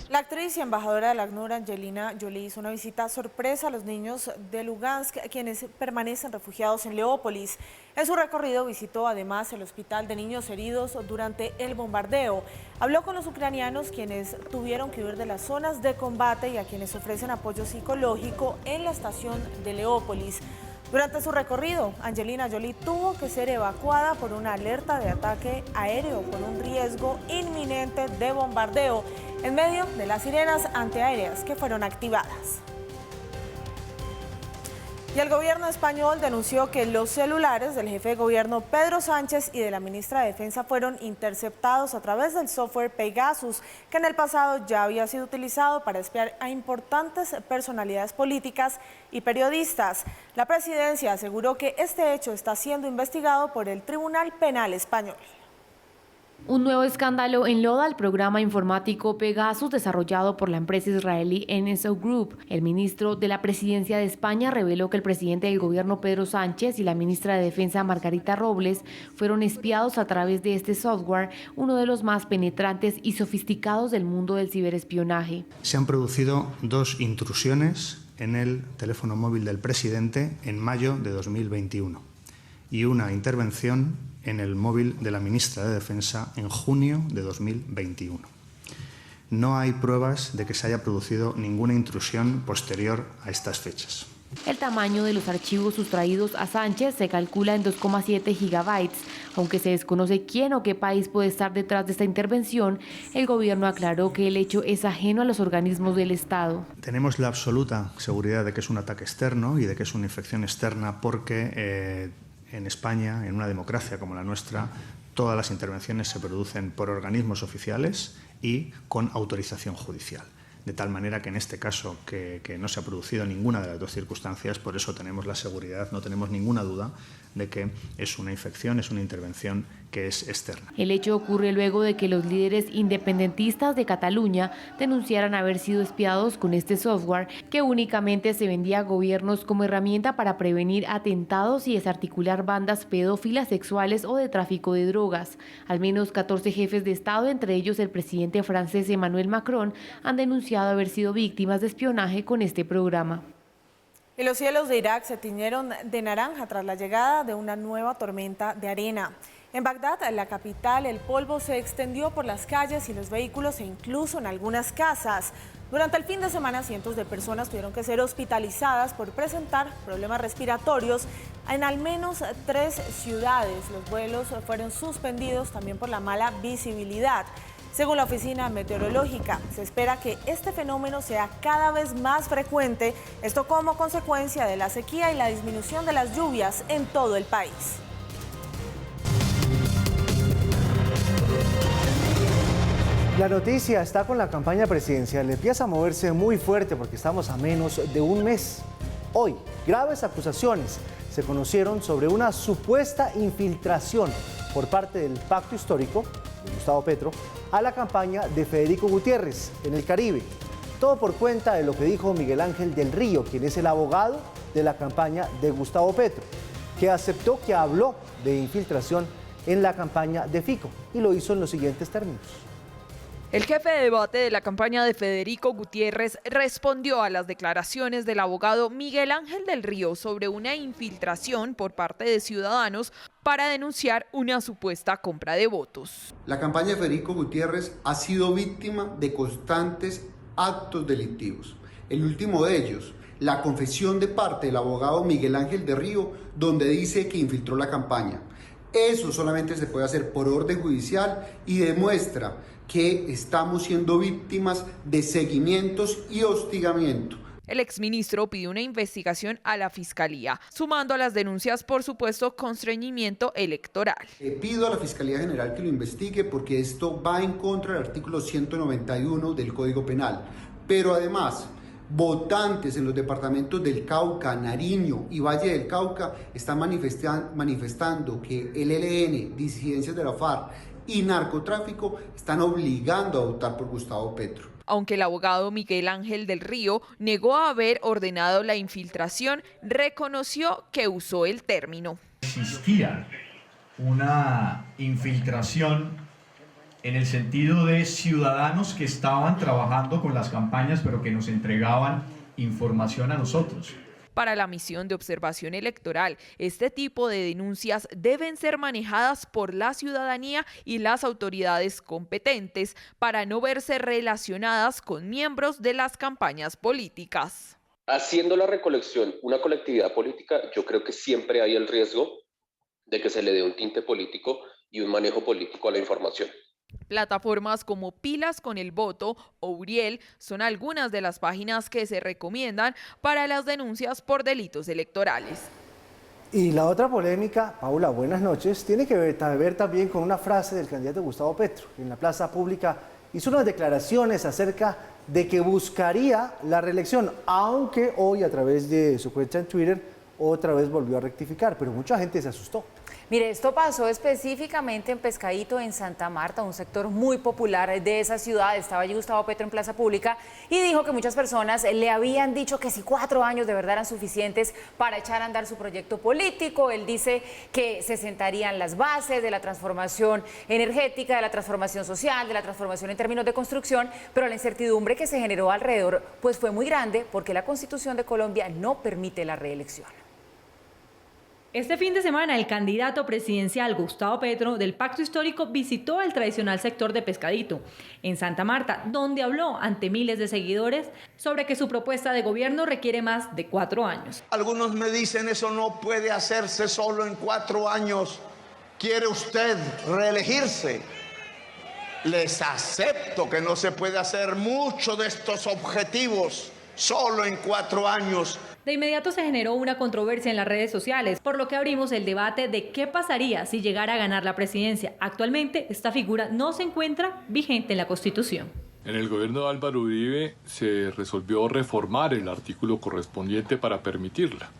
La actriz y embajadora del ACNUR, Angelina Jolie, hizo una visita sorpresa a los niños de Lugansk, quienes permanecen refugiados en Leópolis. En su recorrido visitó además el hospital de niños heridos durante el bombardeo. Habló con los ucranianos, quienes tuvieron que huir de las zonas de combate y a quienes ofrecen apoyo psicológico en la estación de Leópolis. Durante su recorrido, Angelina Jolie tuvo que ser evacuada por una alerta de ataque aéreo con un riesgo inminente de bombardeo en medio de las sirenas antiaéreas que fueron activadas. Y el gobierno español denunció que los celulares del jefe de gobierno Pedro Sánchez y de la ministra de Defensa fueron interceptados a través del software Pegasus, que en el pasado ya había sido utilizado para espiar a importantes personalidades políticas y periodistas. La presidencia aseguró que este hecho está siendo investigado por el Tribunal Penal Español. Un nuevo escándalo enloda al programa informático Pegasus desarrollado por la empresa israelí NSO Group. El ministro de la Presidencia de España reveló que el presidente del gobierno Pedro Sánchez y la ministra de Defensa Margarita Robles fueron espiados a través de este software, uno de los más penetrantes y sofisticados del mundo del ciberespionaje. Se han producido 2 intrusiones en el teléfono móvil del presidente en mayo de 2021 y una intervención en el móvil de la ministra de Defensa en junio de 2021. No hay pruebas de que se haya producido ninguna intrusión posterior a estas fechas. El tamaño de los archivos sustraídos a Sánchez se calcula en 2,7 gigabytes. Aunque se desconoce quién o qué país puede estar detrás de esta intervención, el gobierno aclaró que el hecho es ajeno a los organismos del Estado. Tenemos la absoluta seguridad de que es un ataque externo y de que es una infección externa porque en España, en una democracia como la nuestra, todas las intervenciones se producen por organismos oficiales y con autorización judicial. De tal manera que en este caso que no se ha producido ninguna de las 2 circunstancias, por eso tenemos la seguridad, no tenemos ninguna duda de que es una infección, es una intervención que es externa. El hecho ocurre luego de que los líderes independentistas de Cataluña denunciaran haber sido espiados con este software que únicamente se vendía a gobiernos como herramienta para prevenir atentados y desarticular bandas pedófilas sexuales o de tráfico de drogas. Al menos 14 jefes de Estado, entre ellos el presidente francés Emmanuel Macron, han denunciado haber sido víctimas de espionaje con este programa. Y los cielos de Irak se tiñeron de naranja tras la llegada de una nueva tormenta de arena. En Bagdad, la capital, el polvo se extendió por las calles y los vehículos e incluso en algunas casas. Durante el fin de semana, cientos de personas tuvieron que ser hospitalizadas por presentar problemas respiratorios en al menos 3 ciudades. Los vuelos fueron suspendidos también por la mala visibilidad. Según la oficina meteorológica, se espera que este fenómeno sea cada vez más frecuente, esto como consecuencia de la sequía y la disminución de las lluvias en todo el país. La noticia está con la campaña presidencial. Empieza a moverse muy fuerte porque estamos a menos de un mes. Hoy, graves acusaciones se conocieron sobre una supuesta infiltración por parte del Pacto Histórico de Gustavo Petro a la campaña de Federico Gutiérrez en el Caribe. Todo por cuenta de lo que dijo Miguel Ángel del Río, quien es el abogado de la campaña de Gustavo Petro, que aceptó que habló de infiltración en la campaña de Fico y lo hizo en los siguientes términos. El jefe de debate de la campaña de Federico Gutiérrez respondió a las declaraciones del abogado Miguel Ángel del Río sobre una infiltración por parte de ciudadanos para denunciar una supuesta compra de votos. La campaña de Federico Gutiérrez ha sido víctima de constantes actos delictivos. El último de ellos, la confesión de parte del abogado Miguel Ángel del Río, donde dice que infiltró la campaña. Eso solamente se puede hacer por orden judicial y demuestra que estamos siendo víctimas de seguimientos y hostigamiento. El exministro pidió una investigación a la Fiscalía, sumando a las denuncias por supuesto constreñimiento electoral. Pido a la Fiscalía General que lo investigue porque esto va en contra del artículo 191 del Código Penal. Pero además, votantes en los departamentos del Cauca, Nariño y Valle del Cauca están manifestando que el ELN, disidencias de la FARC y narcotráfico están obligando a votar por Gustavo Petro. Aunque el abogado Miguel Ángel del Río negó haber ordenado la infiltración, reconoció que usó el término. Existía una infiltración en el sentido de ciudadanos que estaban trabajando con las campañas, pero que nos entregaban información a nosotros. Para la misión de observación electoral, este tipo de denuncias deben ser manejadas por la ciudadanía y las autoridades competentes para no verse relacionadas con miembros de las campañas políticas. Haciendo la recolección una colectividad política, yo creo que siempre hay el riesgo de que se le dé un tinte político y un manejo político a la información. Plataformas como Pilas con el Voto o Uriel son algunas de las páginas que se recomiendan para las denuncias por delitos electorales. Y la otra polémica, Paula, buenas noches, tiene que ver también con una frase del candidato Gustavo Petro, que en la plaza pública hizo unas declaraciones acerca de que buscaría la reelección, aunque hoy a través de su cuenta en Twitter otra vez volvió a rectificar, pero mucha gente se asustó. Mire, esto pasó específicamente en Pescadito, en Santa Marta, un sector muy popular de esa ciudad. Estaba allí Gustavo Petro en plaza pública y dijo que muchas personas le habían dicho que si 4 años de verdad eran suficientes para echar a andar su proyecto político. Él dice que se sentarían las bases de la transformación energética, de la transformación social, de la transformación en términos de construcción, pero la incertidumbre que se generó alrededor pues fue muy grande porque la Constitución de Colombia no permite la reelección. Este fin de semana, el candidato presidencial Gustavo Petro del Pacto Histórico visitó el tradicional sector de Pescadito, en Santa Marta, donde habló ante miles de seguidores sobre que su propuesta de gobierno requiere más de 4 años. Algunos me dicen eso no puede hacerse solo en 4 años. ¿Quiere usted reelegirse? Les acepto que no se puede hacer mucho de estos objetivos solo en 4 años. De inmediato se generó una controversia en las redes sociales, por lo que abrimos el debate de qué pasaría si llegara a ganar la presidencia. Actualmente, esta figura no se encuentra vigente en la Constitución. En el gobierno de Álvaro Uribe se resolvió reformar el artículo correspondiente para permitirla,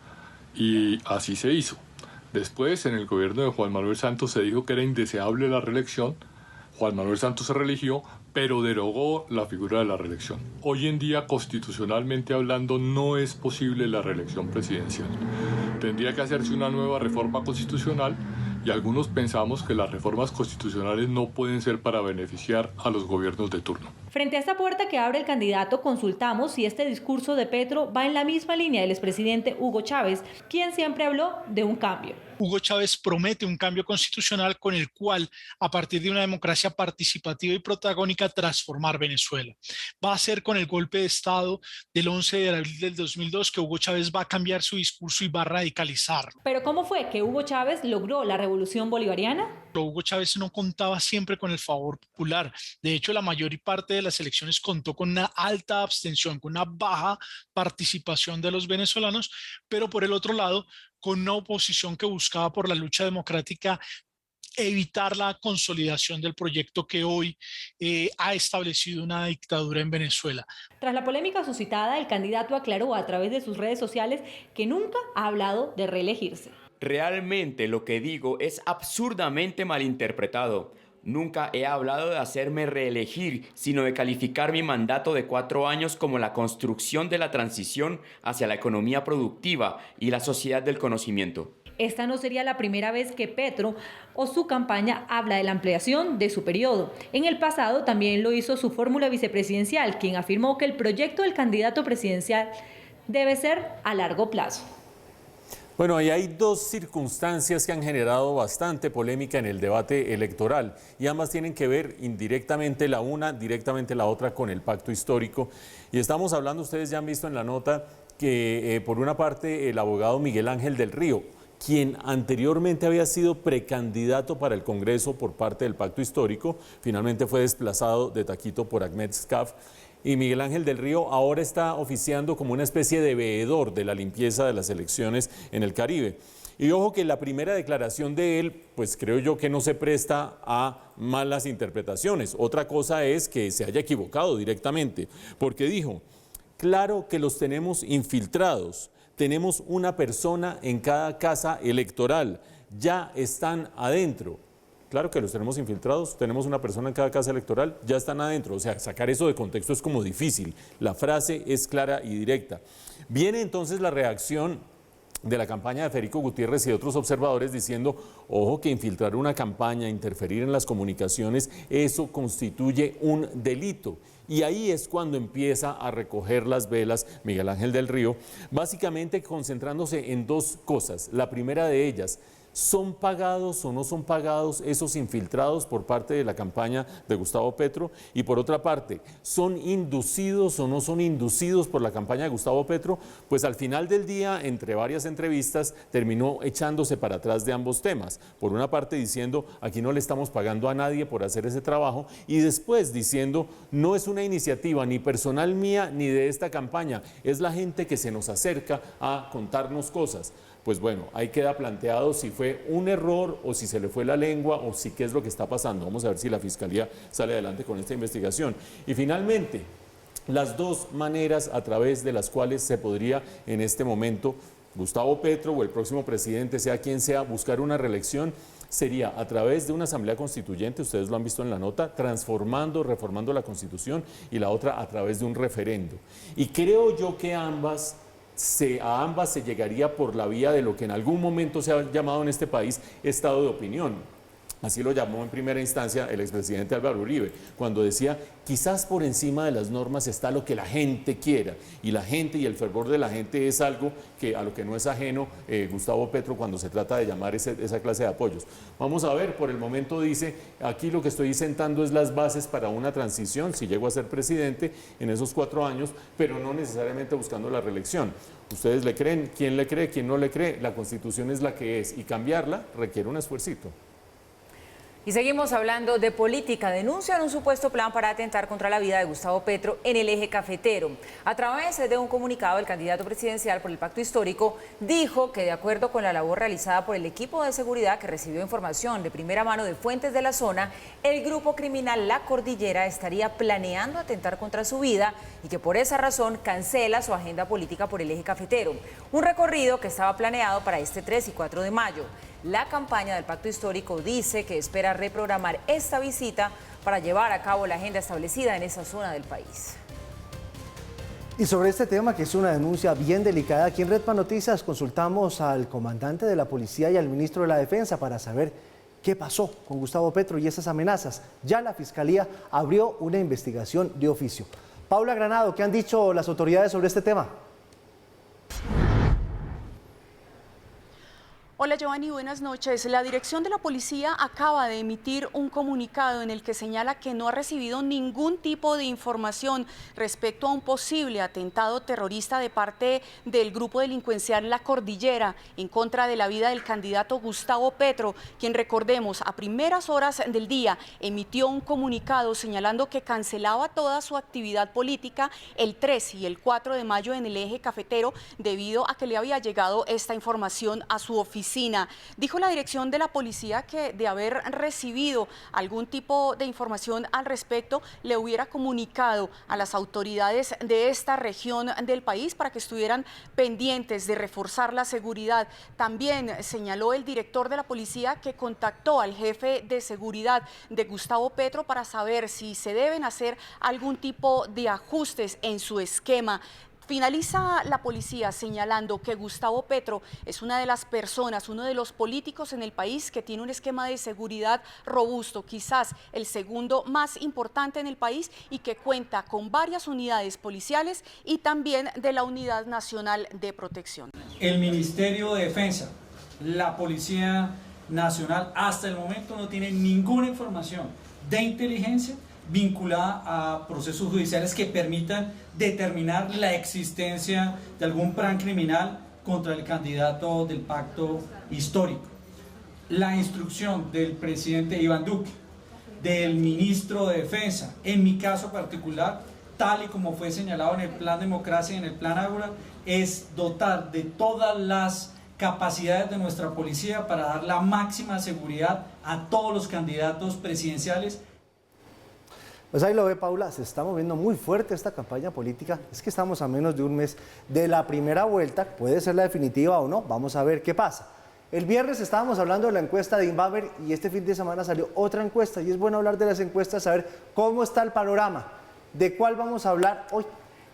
y así se hizo. Después, en el gobierno de Juan Manuel Santos se dijo que era indeseable la reelección. Juan Manuel Santos se reeligió, pero derogó la figura de la reelección. Hoy en día, constitucionalmente hablando, no es posible la reelección presidencial. Tendría que hacerse una nueva reforma constitucional y algunos pensamos que las reformas constitucionales no pueden ser para beneficiar a los gobiernos de turno. Frente a esta puerta que abre el candidato, consultamos si este discurso de Petro va en la misma línea del expresidente Hugo Chávez, quien siempre habló de un cambio. Hugo Chávez promete un cambio constitucional con el cual, a partir de una democracia participativa y protagónica, transformar Venezuela. Va a ser con el golpe de Estado del 11 de abril del 2002 que Hugo Chávez va a cambiar su discurso y va a radicalizarlo. ¿Pero cómo fue que Hugo Chávez logró la revolución bolivariana? Hugo Chávez no contaba siempre con el favor popular. De hecho, la mayor parte de las elecciones contó con una alta abstención, con una baja participación de los venezolanos, pero por el otro lado, con una oposición que buscaba por la lucha democrática evitar la consolidación del proyecto que hoy ha establecido una dictadura en Venezuela. Tras la polémica suscitada, el candidato aclaró a través de sus redes sociales que nunca ha hablado de reelegirse. Realmente lo que digo es absurdamente malinterpretado. Nunca he hablado de hacerme reelegir, sino de calificar mi mandato de 4 años como la construcción de la transición hacia la economía productiva y la sociedad del conocimiento. Esta no sería la primera vez que Petro o su campaña habla de la ampliación de su periodo. En el pasado también lo hizo su fórmula vicepresidencial, quien afirmó que el proyecto del candidato presidencial debe ser a largo plazo. Bueno, ahí hay 2 circunstancias que han generado bastante polémica en el debate electoral y ambas tienen que ver indirectamente la una, directamente la otra con el pacto histórico. Y estamos hablando, ustedes ya han visto en la nota, que por una parte el abogado Miguel Ángel del Río, quien anteriormente había sido precandidato para el Congreso por parte del Pacto Histórico, finalmente fue desplazado de taquito por Ahmed Skaf. y Miguel Ángel del Río ahora está oficiando como una especie de veedor de la limpieza de las elecciones en el Caribe. Y ojo que la primera declaración de él, pues creo yo que no se presta a malas interpretaciones. Otra cosa es que se haya equivocado directamente, porque dijo, claro que los tenemos infiltrados, tenemos una persona en cada casa electoral, ya están adentro. Claro que los tenemos infiltrados, tenemos una persona en cada casa electoral, ya están adentro. O sea, sacar eso de contexto es como difícil. La frase es clara y directa. Viene entonces la reacción de la campaña de Federico Gutiérrez y de otros observadores diciendo, ojo que infiltrar una campaña, interferir en las comunicaciones, eso constituye un delito. Y ahí es cuando empieza a recoger las velas Miguel Ángel del Río, básicamente concentrándose en dos cosas. La primera de ellas, ¿son pagados o no son pagados esos infiltrados por parte de la campaña de Gustavo Petro? Y por otra parte, ¿son inducidos o no son inducidos por la campaña de Gustavo Petro? Pues al final del día, entre varias entrevistas, terminó echándose para atrás de ambos temas. Por una parte diciendo, aquí no le estamos pagando a nadie por hacer ese trabajo, y después diciendo, no es una iniciativa ni personal mía ni de esta campaña, es la gente que se nos acerca a contarnos cosas. Pues bueno, ahí queda planteado si fue un error o si se le fue la lengua o si qué es lo que está pasando. Vamos a ver si la Fiscalía sale adelante con esta investigación. Y finalmente, las dos maneras a través de las cuales se podría en este momento Gustavo Petro o el próximo presidente, sea quien sea, buscar una reelección, sería a través de una asamblea constituyente, ustedes lo han visto en la nota, transformando, reformando la Constitución, y la otra a través de un referendo. Y creo yo que a ambas se llegaría por la vía de lo que en algún momento se ha llamado en este país estado de opinión. Así lo llamó en primera instancia el expresidente Álvaro Uribe, cuando decía, quizás por encima de las normas está lo que la gente quiera, y la gente y el fervor de la gente es algo que a lo que no es ajeno Gustavo Petro cuando se trata de llamar esa clase de apoyos. Vamos a ver, por el momento dice, aquí lo que estoy sentando es las bases para una transición, si llego a ser presidente en esos 4 años, pero no necesariamente buscando la reelección. ¿Ustedes le creen? ¿Quién le cree? ¿Quién no le cree? La Constitución es la que es, y cambiarla requiere un esfuercito. Y seguimos hablando de política. Denuncian un supuesto plan para atentar contra la vida de Gustavo Petro en el eje cafetero. A través de un comunicado, el candidato presidencial por el Pacto Histórico dijo que, de acuerdo con la labor realizada por el equipo de seguridad que recibió información de primera mano de fuentes de la zona, el grupo criminal La Cordillera estaría planeando atentar contra su vida y que por esa razón cancela su agenda política por el eje cafetero. Un recorrido que estaba planeado para este 3 y 4 de mayo. La campaña del Pacto Histórico dice que espera reprogramar esta visita para llevar a cabo la agenda establecida en esa zona del país. Y sobre este tema, que es una denuncia bien delicada, aquí en Redman Noticias consultamos al comandante de la policía y al ministro de la Defensa para saber qué pasó con Gustavo Petro y esas amenazas. Ya la Fiscalía abrió una investigación de oficio. Paula Granado, ¿qué han dicho las autoridades sobre este tema? Hola Giovanni, buenas noches. La dirección de la policía acaba de emitir un comunicado en el que señala que no ha recibido ningún tipo de información respecto a un posible atentado terrorista de parte del grupo delincuencial La Cordillera en contra de la vida del candidato Gustavo Petro, quien, recordemos, a primeras horas del día emitió un comunicado señalando que cancelaba toda su actividad política el 3 y el 4 de mayo en el eje cafetero debido a que le había llegado esta información a su oficina. Dijo la dirección de la policía que, de haber recibido algún tipo de información al respecto, le hubiera comunicado a las autoridades de esta región del país para que estuvieran pendientes de reforzar la seguridad. También señaló el director de la policía que contactó al jefe de seguridad de Gustavo Petro para saber si se deben hacer algún tipo de ajustes en su esquema. Finaliza la policía señalando que Gustavo Petro es una de las personas, uno de los políticos en el país que tiene un esquema de seguridad robusto, quizás el segundo más importante en el país, y que cuenta con varias unidades policiales y también de la Unidad Nacional de Protección. El Ministerio de Defensa, la Policía Nacional, hasta el momento no tiene ninguna información de inteligencia vinculada a procesos judiciales que permitan determinar la existencia de algún plan criminal contra el candidato del Pacto Histórico. La instrucción del presidente Iván Duque, del ministro de Defensa, en mi caso particular, tal y como fue señalado en el Plan Democracia y en el Plan Ágora, es dotar de todas las capacidades de nuestra policía para dar la máxima seguridad a todos los candidatos presidenciales. Pues ahí lo ve, Paula, se está moviendo muy fuerte esta campaña política. Es que estamos a menos de un mes de la primera vuelta, puede ser la definitiva o no, vamos a ver qué pasa. El viernes estábamos hablando de la encuesta de Inbamer y este fin de semana salió otra encuesta y es bueno hablar de las encuestas, saber cómo está el panorama. ¿De cuál vamos a hablar hoy?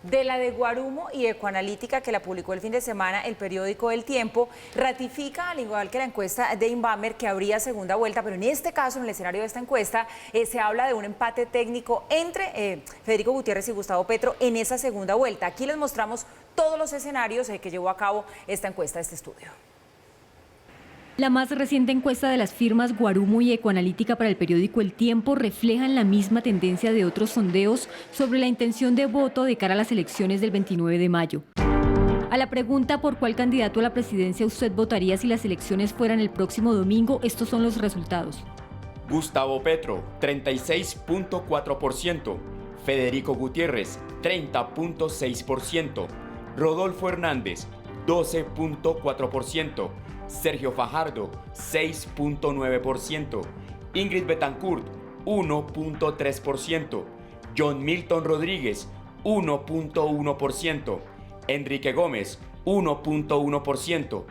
De la de Guarumo y Ecoanalítica, que la publicó el fin de semana el periódico El Tiempo, ratifica, al igual que la encuesta de Inbamer, que habría segunda vuelta, pero en este caso, en el escenario de esta encuesta, se habla de un empate técnico entre Federico Gutiérrez y Gustavo Petro en esa segunda vuelta. Aquí les mostramos todos los escenarios que llevó a cabo esta encuesta, este estudio. La más reciente encuesta de las firmas Guarumo y Ecoanalítica para el periódico El Tiempo reflejan la misma tendencia de otros sondeos sobre la intención de voto de cara a las elecciones del 29 de mayo. A la pregunta por cuál candidato a la presidencia usted votaría si las elecciones fueran el próximo domingo, estos son los resultados. Gustavo Petro, 36.4%. Federico Gutiérrez, 30.6%. Rodolfo Hernández, 12.4%. Sergio Fajardo, 6.9%, Ingrid Betancourt, 1.3%, John Milton Rodríguez, 1.1%, Enrique Gómez, 1.1%,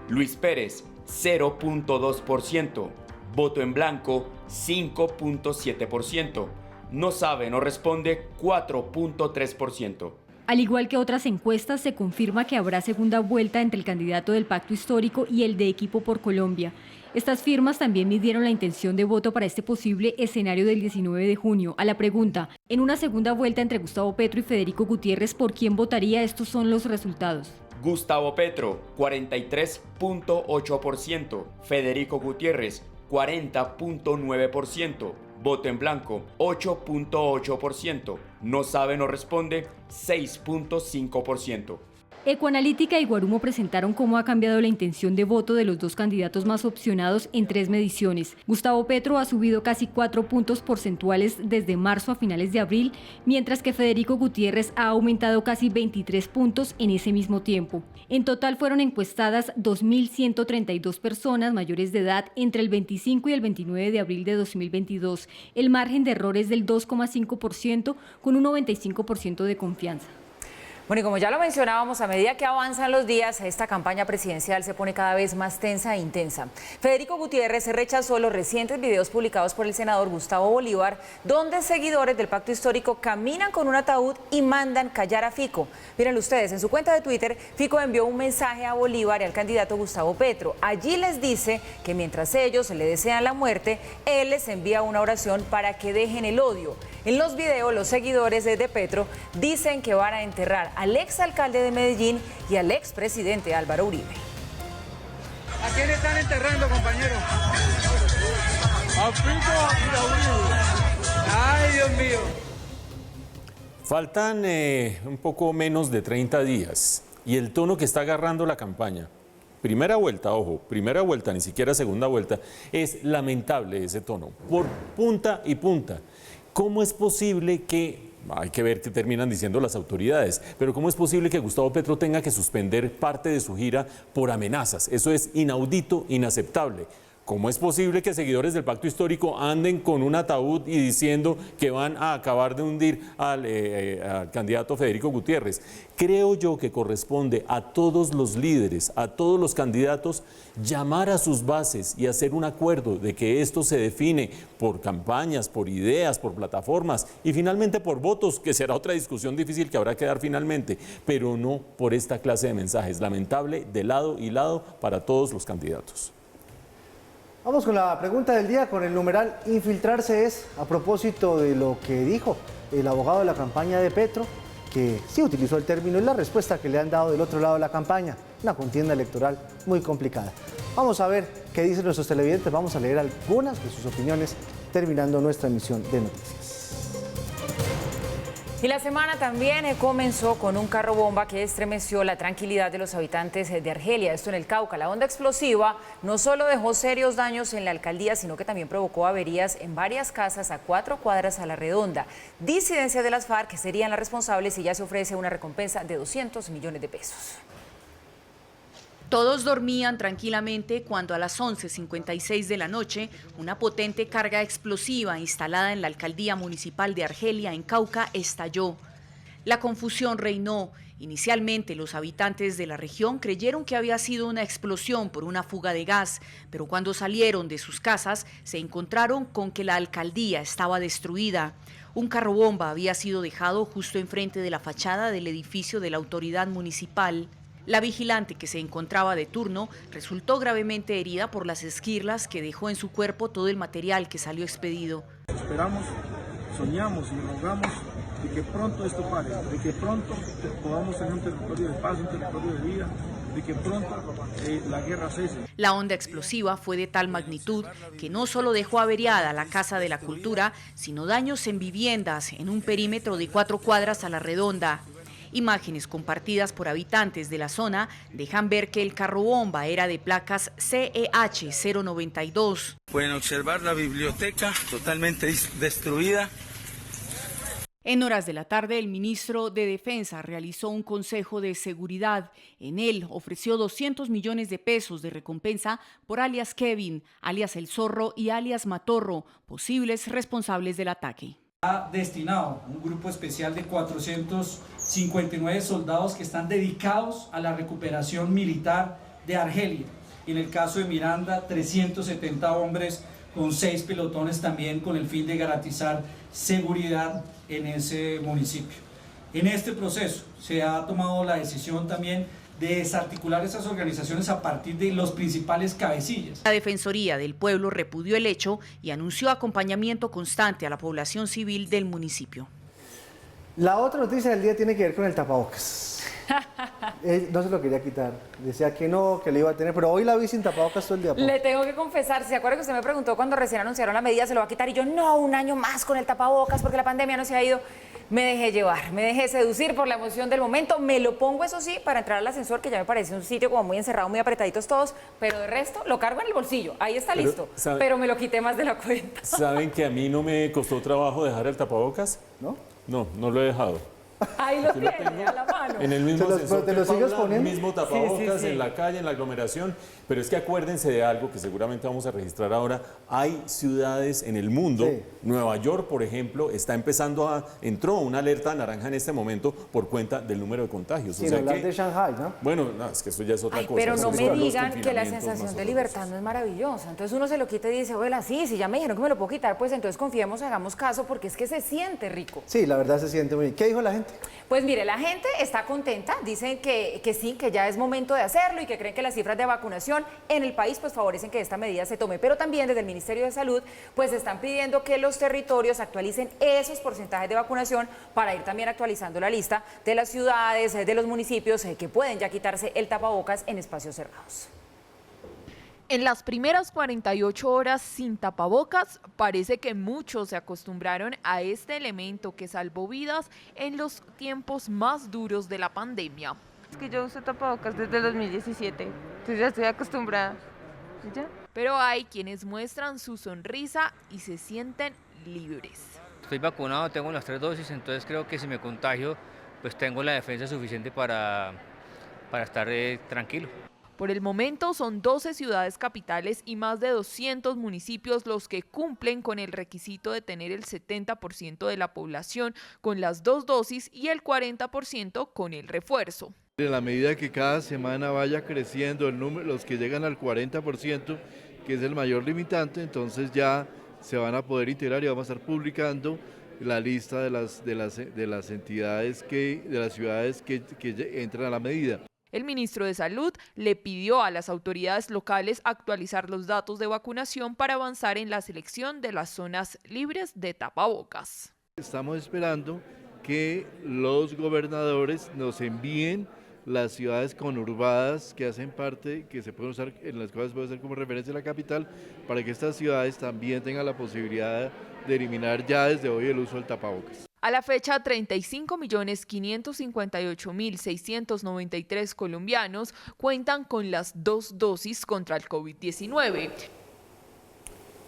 Luis Pérez, 0.2%, voto en blanco, 5.7%, no sabe, no responde, 4.3%. Al igual que otras encuestas, se confirma que habrá segunda vuelta entre el candidato del Pacto Histórico y el de Equipo por Colombia. Estas firmas también midieron la intención de voto para este posible escenario del 19 de junio. A la pregunta, en una segunda vuelta entre Gustavo Petro y Federico Gutiérrez, ¿por quién votaría? Estos son los resultados. Gustavo Petro, 43.8%. Federico Gutiérrez, 40.9%. Voto en blanco, 8.8%. No sabe, no responde, 6.5%. Ecoanalítica y Guarumo presentaron cómo ha cambiado la intención de voto de los dos candidatos más opcionados en 3 mediciones. Gustavo Petro ha subido casi 4 puntos porcentuales desde marzo a finales de abril, mientras que Federico Gutiérrez ha aumentado casi 23 puntos en ese mismo tiempo. En total fueron encuestadas 2.132 personas mayores de edad entre el 25 y el 29 de abril de 2022. El margen de error es del 2,5% con un 95% de confianza. Bueno, y como ya lo mencionábamos, a medida que avanzan los días, esta campaña presidencial se pone cada vez más tensa e intensa. Federico Gutiérrez rechazó los recientes videos publicados por el senador Gustavo Bolívar, donde seguidores del Pacto Histórico caminan con un ataúd y mandan callar a Fico. Miren ustedes, en su cuenta de Twitter, Fico envió un mensaje a Bolívar y al candidato Gustavo Petro. Allí les dice que mientras ellos le desean la muerte, él les envía una oración para que dejen el odio. En los videos, los seguidores de Petro dicen que van a enterrar al exalcalde de Medellín y al expresidente Álvaro Uribe. ¿A quién están enterrando, compañeros? A Fico y a Uribe. Ay, Dios mío. Faltan un poco menos de 30 días y el tono que está agarrando la campaña, primera vuelta, ojo, primera vuelta, ni siquiera segunda vuelta, es lamentable ese tono, por punta y punta. ¿Cómo es posible que, hay que ver qué terminan diciendo las autoridades, pero cómo es posible que Gustavo Petro tenga que suspender parte de su gira por amenazas? Eso es inaudito, inaceptable. ¿Cómo es posible que seguidores del Pacto Histórico anden con un ataúd y diciendo que van a acabar de hundir al candidato Federico Gutiérrez? Creo yo que corresponde a todos los líderes, a todos los candidatos, llamar a sus bases y hacer un acuerdo de que esto se define por campañas, por ideas, por plataformas y finalmente por votos, que será otra discusión difícil que habrá que dar finalmente, pero no por esta clase de mensajes. Lamentable de lado y lado para todos los candidatos. Vamos con la pregunta del día, con el numeral infiltrarse es a propósito de lo que dijo el abogado de la campaña de Petro, que sí utilizó el término y la respuesta que le han dado del otro lado de la campaña, una contienda electoral muy complicada. Vamos a ver qué dicen nuestros televidentes, vamos a leer algunas de sus opiniones terminando nuestra emisión de noticias. Y la semana también comenzó con un carro bomba que estremeció la tranquilidad de los habitantes de Argelia, esto en el Cauca. La onda explosiva no solo dejó serios daños en la alcaldía, sino que también provocó averías en varias casas a 4 cuadras a la redonda. Disidencias de las FARC serían las responsables y ya se ofrece una recompensa de 200 millones de pesos. Todos dormían tranquilamente cuando a las 11:56 de la noche una potente carga explosiva instalada en la alcaldía municipal de Argelia, en Cauca, estalló. La confusión reinó. Inicialmente los habitantes de la región creyeron que había sido una explosión por una fuga de gas, pero cuando salieron de sus casas se encontraron con que la alcaldía estaba destruida. Un carro bomba había sido dejado justo enfrente de la fachada del edificio de la autoridad municipal. La vigilante, que se encontraba de turno, resultó gravemente herida por las esquirlas que dejó en su cuerpo todo el material que salió expedido. Esperamos, soñamos y rogamos de que pronto esto pare, de que pronto podamos tener un territorio de paz, un territorio de vida, de que pronto la guerra cese. La onda explosiva fue de tal magnitud que no solo dejó averiada la Casa de la Cultura, sino daños en viviendas en un perímetro de 4 cuadras a la redonda. Imágenes compartidas por habitantes de la zona dejan ver que el carro bomba era de placas CEH 092. Pueden observar la biblioteca totalmente destruida. En horas de la tarde, el ministro de Defensa realizó un consejo de seguridad. En él ofreció 200 millones de pesos de recompensa por alias Kevin, alias El Zorro y alias Matorro, posibles responsables del ataque. Ha destinado un grupo especial de 459 soldados que están dedicados a la recuperación militar de Argelia. Y en el caso de Miranda, 370 hombres con 6 pelotones también con el fin de garantizar seguridad en ese municipio. En este proceso se ha tomado la decisión también de desarticular esas organizaciones a partir de los principales cabecillas. La Defensoría del Pueblo repudió el hecho y anunció acompañamiento constante a la población civil del municipio. La otra noticia del día tiene que ver con el tapabocas. No se lo quería quitar, decía que no, que lo iba a tener, pero hoy la vi sin tapabocas todo el día. Le tengo que confesar, ¿se acuerda que usted me preguntó cuando recién anunciaron la medida, se lo va a quitar? Y yo, no, un año más con el tapabocas porque la pandemia no se ha ido. Me dejé llevar, me dejé seducir por la emoción del momento, me lo pongo eso sí para entrar al ascensor, que ya me parece un sitio como muy encerrado, muy apretaditos todos, pero de resto lo cargo en el bolsillo, ahí está listo, pero me lo quité más de la cuenta. ¿Saben que a mí no me costó trabajo dejar el tapabocas? ¿No? No lo he dejado. Ahí lo tiene, a la mano. En el mismo ascensor, ¿te lo sigues poniendo? el mismo tapabocas, Sí. en la calle, en la aglomeración. Pero es que acuérdense de algo que seguramente vamos a registrar ahora. Hay ciudades en el mundo, Nueva York, por ejemplo, entró una alerta naranja en este momento por cuenta del número de contagios. Sin hablar de Shanghai, ¿no? Bueno, es que eso ya es otra cosa. Pero no me digan que la confinamientos sensación más de libertad no es maravillosa. Entonces uno se lo quita y dice, bueno, sí, si ya me dijeron que me lo puedo quitar, pues entonces confiemos, hagamos caso, porque es que se siente rico. Sí, la verdad se siente muy bien. ¿Qué dijo la gente? Pues mire, la gente está contenta, dicen que sí, que ya es momento de hacerlo y que creen que las cifras de vacunación en el país pues favorecen que esta medida se tome, pero también desde el Ministerio de Salud pues están pidiendo que los territorios actualicen esos porcentajes de vacunación para ir también actualizando la lista de las ciudades, de los municipios que pueden ya quitarse el tapabocas en espacios cerrados. En las primeras 48 horas sin tapabocas, parece que muchos se acostumbraron a este elemento que salvó vidas en los tiempos más duros de la pandemia. Es que yo uso tapabocas desde el 2017, entonces ya estoy acostumbrada. ¿Ya? Pero hay quienes muestran su sonrisa y se sienten libres. Estoy vacunado, tengo las 3 dosis, entonces creo que si me contagio, pues tengo la defensa suficiente para estar tranquilo. Por el momento son 12 ciudades capitales y más de 200 municipios los que cumplen con el requisito de tener el 70% de la población con las 2 dosis y el 40% con el refuerzo. En la medida que cada semana vaya creciendo el número, los que llegan al 40%, que es el mayor limitante, entonces ya se van a poder integrar y vamos a estar publicando la lista de las entidades, de las ciudades que entran a la medida. El ministro de Salud le pidió a las autoridades locales actualizar los datos de vacunación para avanzar en la selección de las zonas libres de tapabocas. Estamos esperando que los gobernadores nos envíen las ciudades conurbadas que hacen parte, que se pueden usar, en las cuales puede ser como referencia la capital, para que estas ciudades también tengan la posibilidad de eliminar ya desde hoy el uso del tapabocas. A la fecha, 35.558.693 colombianos cuentan con las 2 dosis contra el COVID-19.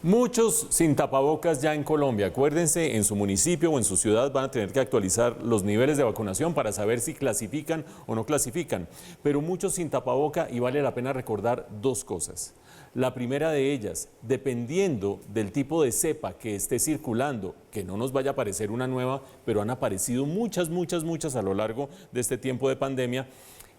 Muchos sin tapabocas ya en Colombia. Acuérdense, en su municipio o en su ciudad van a tener que actualizar los niveles de vacunación para saber si clasifican o no clasifican. Pero muchos sin tapaboca, y vale la pena recordar 2 cosas. La primera de ellas, dependiendo del tipo de cepa que esté circulando, que no nos vaya a aparecer una nueva, pero han aparecido muchas a lo largo de este tiempo de pandemia.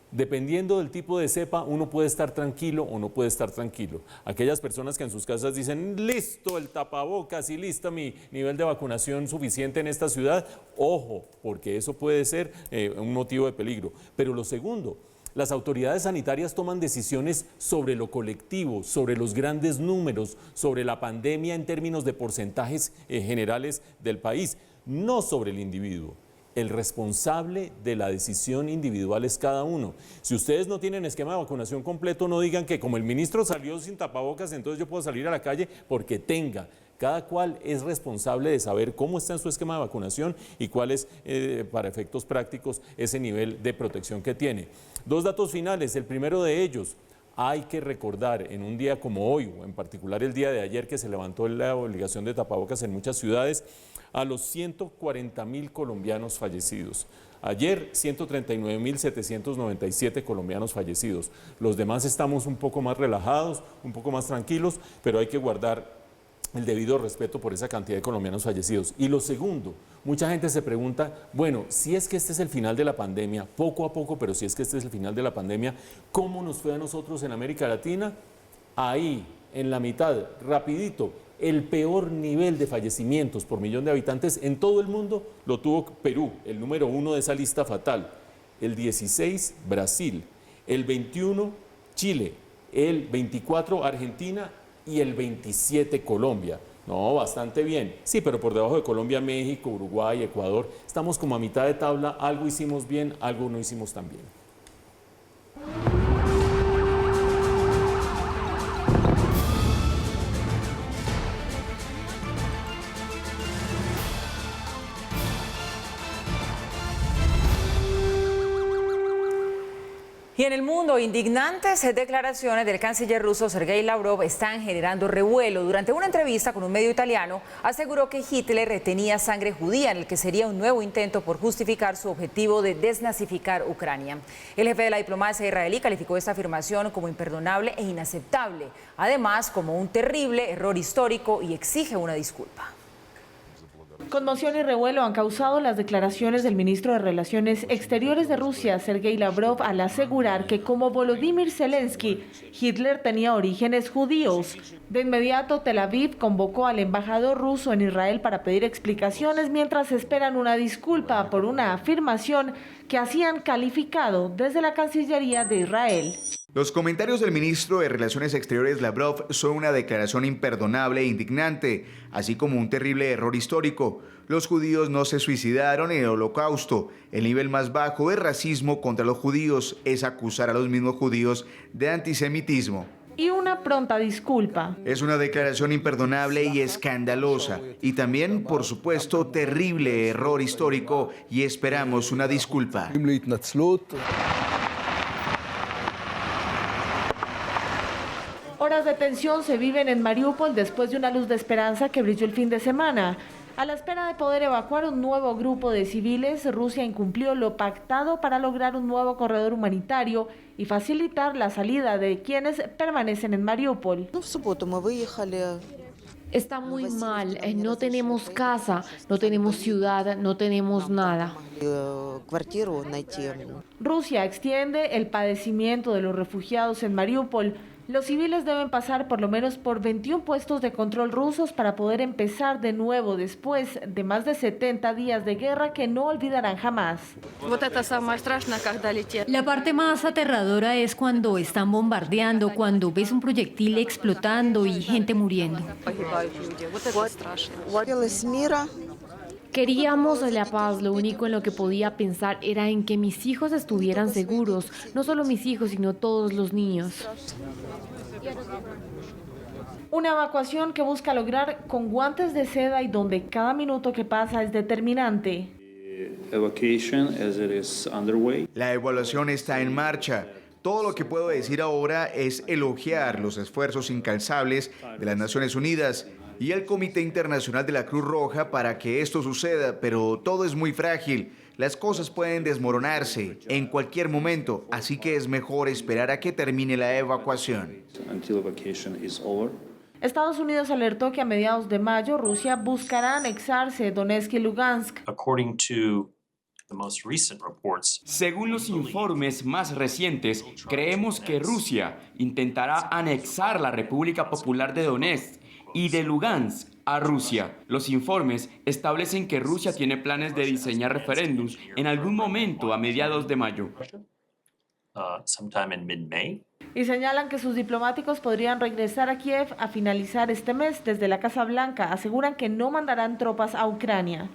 Dependiendo del tipo de cepa, uno puede estar tranquilo o no puede estar tranquilo. Aquellas personas que en sus casas dicen, listo el tapabocas y listo mi nivel de vacunación suficiente en esta ciudad, ojo, porque eso puede ser un motivo de peligro. Pero lo segundo, las autoridades sanitarias toman decisiones sobre lo colectivo, sobre los grandes números, sobre la pandemia en términos de porcentajes generales del país, no sobre el individuo. El responsable de la decisión individual es cada uno. Si ustedes no tienen esquema de vacunación completo, no digan que como el ministro salió sin tapabocas, entonces yo puedo salir a la calle porque tenga. Cada cual es responsable de saber cómo está en su esquema de vacunación y cuál es, para efectos prácticos, ese nivel de protección que tiene. 2 datos finales. El primero de ellos, hay que recordar en un día como hoy, o en particular el día de ayer que se levantó la obligación de tapabocas en muchas ciudades, a los 140.000 colombianos fallecidos. Ayer, 139.797 colombianos fallecidos. Los demás estamos un poco más relajados, un poco más tranquilos, pero hay que guardar el debido respeto por esa cantidad de colombianos fallecidos. Y lo segundo, mucha gente se pregunta, bueno, si es que este es el final de la pandemia, poco a poco, pero si es que este es el final de la pandemia, ¿cómo nos fue a nosotros en América Latina? Ahí, en la mitad, rapidito, el peor nivel de fallecimientos por millón de habitantes en todo el mundo lo tuvo Perú, el número 1 de esa lista fatal. El 16, Brasil. El 21, Chile. El 24, Argentina. Y el 27, Colombia. No, bastante bien. Sí, pero por debajo de Colombia, México, Uruguay, Ecuador. Estamos como a mitad de tabla. Algo hicimos bien, algo no hicimos tan bien. Y en el mundo, indignantes declaraciones del canciller ruso Sergei Lavrov están generando revuelo. Durante una entrevista con un medio italiano, aseguró que Hitler retenía sangre judía, en el que sería un nuevo intento por justificar su objetivo de desnazificar Ucrania. El jefe de la diplomacia israelí calificó esta afirmación como imperdonable e inaceptable, además como un terrible error histórico, y exige una disculpa. Conmoción y revuelo han causado las declaraciones del ministro de Relaciones Exteriores de Rusia, Sergei Lavrov, al asegurar que, como Volodymyr Zelensky, Hitler tenía orígenes judíos. De inmediato, Tel Aviv convocó al embajador ruso en Israel para pedir explicaciones mientras esperan una disculpa por una afirmación que así han calificado desde la Cancillería de Israel. Los comentarios del ministro de Relaciones Exteriores Lavrov son una declaración imperdonable e indignante, así como un terrible error histórico. Los judíos no se suicidaron en el Holocausto. El nivel más bajo de racismo contra los judíos es acusar a los mismos judíos de antisemitismo. Y una pronta disculpa. Es una declaración imperdonable y escandalosa. Y también, por supuesto, terrible error histórico, y esperamos una disculpa. Horas de tensión se viven en Mariupol después de una luz de esperanza que brilló el fin de semana. A la espera de poder evacuar un nuevo grupo de civiles, Rusia incumplió lo pactado para lograr un nuevo corredor humanitario y facilitar la salida de quienes permanecen en Mariupol. Está muy mal, no tenemos casa, no tenemos ciudad, no tenemos nada. Rusia extiende el padecimiento de los refugiados en Mariupol. Los civiles deben pasar por lo menos por 21 puestos de control rusos para poder empezar de nuevo después de más de 70 días de guerra que no olvidarán jamás. La parte más aterradora es cuando están bombardeando, cuando ves un proyectil explotando y gente muriendo. Queríamos la paz, lo único en lo que podía pensar era en que mis hijos estuvieran seguros, no solo mis hijos, sino todos los niños. Una evacuación que busca lograr con guantes de seda y donde cada minuto que pasa es determinante. La evaluación está en marcha. Todo lo que puedo decir ahora es elogiar los esfuerzos incansables de las Naciones Unidas y el Comité Internacional de la Cruz Roja para que esto suceda, pero todo es muy frágil. Las cosas pueden desmoronarse en cualquier momento, así que es mejor esperar a que termine la evacuación. Estados Unidos alertó que a mediados de mayo Rusia buscará anexarse Donetsk y Lugansk. Según los informes más recientes, creemos que Rusia intentará anexar la República Popular de Donetsk y de Lugansk a Rusia. Los informes establecen que Rusia tiene planes de diseñar referéndums en algún momento a mediados de mayo. Y señalan que sus diplomáticos podrían regresar a Kiev a finalizar este mes. Desde la Casa Blanca aseguran que no mandarán tropas a Ucrania.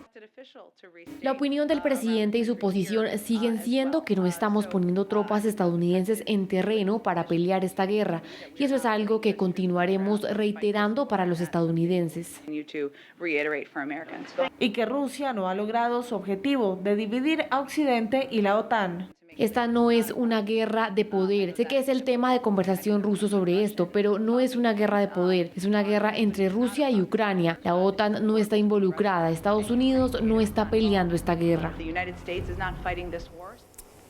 La opinión del presidente y su posición siguen siendo que no estamos poniendo tropas estadounidenses en terreno para pelear esta guerra, y eso es algo que continuaremos reiterando para los estadounidenses. Y que Rusia no ha logrado su objetivo de dividir a Occidente y la OTAN. Esta no es una guerra de poder. Sé que es el tema de conversación ruso sobre esto, pero no es una guerra de poder. Es una guerra entre Rusia y Ucrania. La OTAN no está involucrada. Estados Unidos no está peleando esta guerra.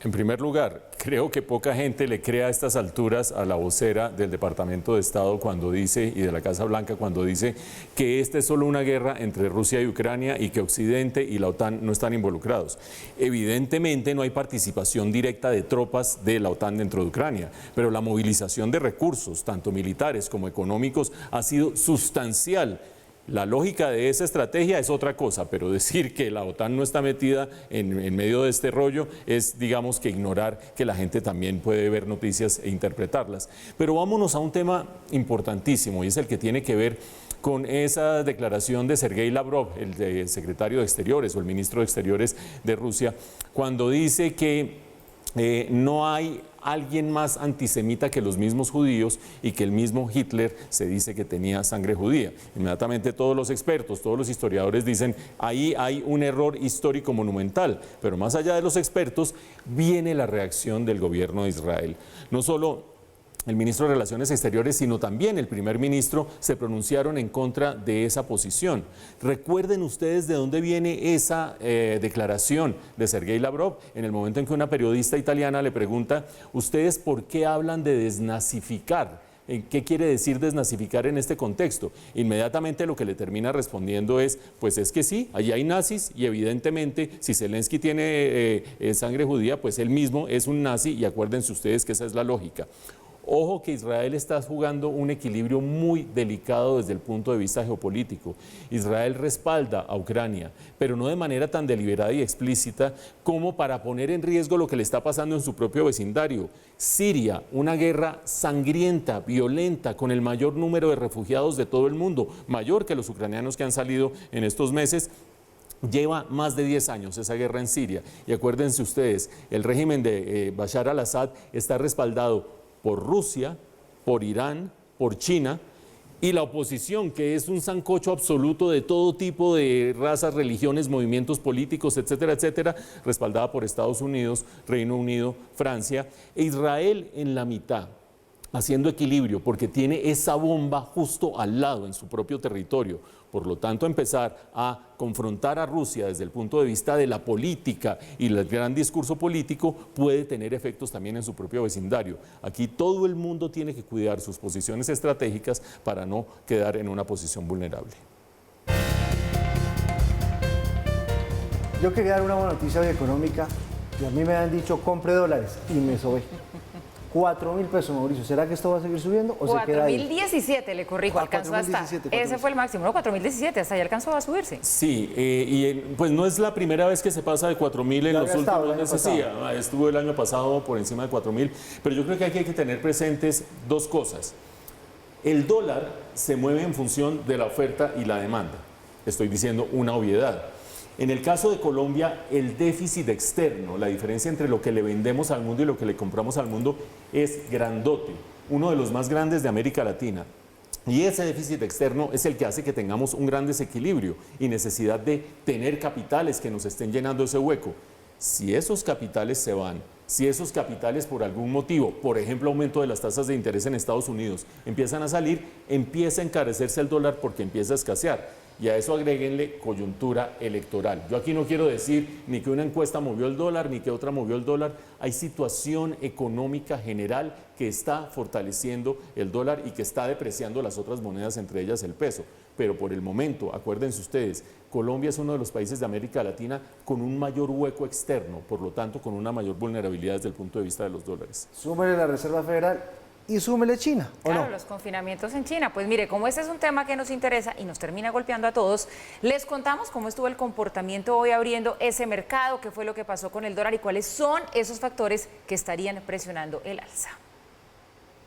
En primer lugar, creo que poca gente le cree a estas alturas a la vocera del Departamento de Estado cuando dice, y de la Casa Blanca cuando dice, que esta es solo una guerra entre Rusia y Ucrania y que Occidente y la OTAN no están involucrados. Evidentemente no hay participación directa de tropas de la OTAN dentro de Ucrania, pero la movilización de recursos, tanto militares como económicos, ha sido sustancial. La lógica de esa estrategia es otra cosa, pero decir que la OTAN no está metida en medio de este rollo es, digamos, que ignorar que la gente también puede ver noticias e interpretarlas. Pero vámonos a un tema importantísimo y es el que tiene que ver con esa declaración de Sergei Lavrov, el secretario de Exteriores o el ministro de Exteriores de Rusia, cuando dice que no hay alguien más antisemita que los mismos judíos y que el mismo Hitler se dice que tenía sangre judía. Inmediatamente todos los expertos, todos los historiadores dicen, ahí hay un error histórico monumental, pero más allá de los expertos viene la reacción del gobierno de Israel. No solo el ministro de Relaciones Exteriores, sino también el primer ministro se pronunciaron en contra de esa posición. Recuerden ustedes de dónde viene esa declaración de Sergei Lavrov en el momento en que una periodista italiana le pregunta, ¿ustedes por qué hablan de desnazificar? ¿Qué quiere decir desnazificar en este contexto? Inmediatamente lo que le termina respondiendo es, pues es que sí, allí hay nazis y evidentemente si Zelensky tiene sangre judía, pues él mismo es un nazi y acuérdense ustedes que esa es la lógica. Ojo que Israel está jugando un equilibrio muy delicado desde el punto de vista geopolítico. Israel respalda a Ucrania, pero no de manera tan deliberada y explícita como para poner en riesgo lo que le está pasando en su propio vecindario. Siria, una guerra sangrienta, violenta, con el mayor número de refugiados de todo el mundo, mayor que los ucranianos que han salido en estos meses. Lleva más de 10 años esa guerra en Siria. Y acuérdense ustedes, el régimen de Bashar al-Assad está respaldado por Rusia, por Irán, por China y la oposición, que es un sancocho absoluto de todo tipo de razas, religiones, movimientos políticos, etcétera, etcétera, respaldada por Estados Unidos, Reino Unido, Francia e Israel en la mitad, haciendo equilibrio porque tiene esa bomba justo al lado en su propio territorio. Por lo tanto, empezar a confrontar a Rusia desde el punto de vista de la política y el gran discurso político puede tener efectos también en su propio vecindario. Aquí todo el mundo tiene que cuidar sus posiciones estratégicas para no quedar en una posición vulnerable. Yo quería dar una buena noticia hoy económica y a mí me han dicho compre dólares y me sobé. 4.000 pesos, Mauricio. ¿Será que esto va a seguir subiendo o se queda ahí? 4.017, le corrijo, alcanzó hasta. Ese fue el máximo, ¿no? 4.017, hasta ahí alcanzó a subirse. Sí, pues no es la primera vez que se pasa de 4.000 en los últimos meses. Sí, estuvo el año pasado por encima de 4.000, pero yo creo que aquí hay que tener presentes dos cosas. El dólar se mueve en función de la oferta y la demanda. Estoy diciendo una obviedad. En el caso de Colombia, el déficit externo, la diferencia entre lo que le vendemos al mundo y lo que le compramos al mundo es grandote, uno de los más grandes de América Latina. Y ese déficit externo es el que hace que tengamos un gran desequilibrio y necesidad de tener capitales que nos estén llenando ese hueco. Si esos capitales se van, si esos capitales por algún motivo, por ejemplo aumento de las tasas de interés en Estados Unidos, empiezan a salir, empieza a encarecerse el dólar porque empieza a escasear. Y a eso agréguenle coyuntura electoral. Yo aquí no quiero decir ni que una encuesta movió el dólar, ni que otra movió el dólar. Hay situación económica general que está fortaleciendo el dólar y que está depreciando las otras monedas, entre ellas el peso. Pero por el momento, acuérdense ustedes, Colombia es uno de los países de América Latina con un mayor hueco externo, por lo tanto con una mayor vulnerabilidad desde el punto de vista de los dólares. Súmele la Reserva Federal y súmele China, ¿o claro, no? los confinamientos en China. Pues mire, como este es un tema que nos interesa y nos termina golpeando a todos, les contamos cómo estuvo el comportamiento hoy abriendo ese mercado, qué fue lo que pasó con el dólar y cuáles son esos factores que estarían presionando el alza.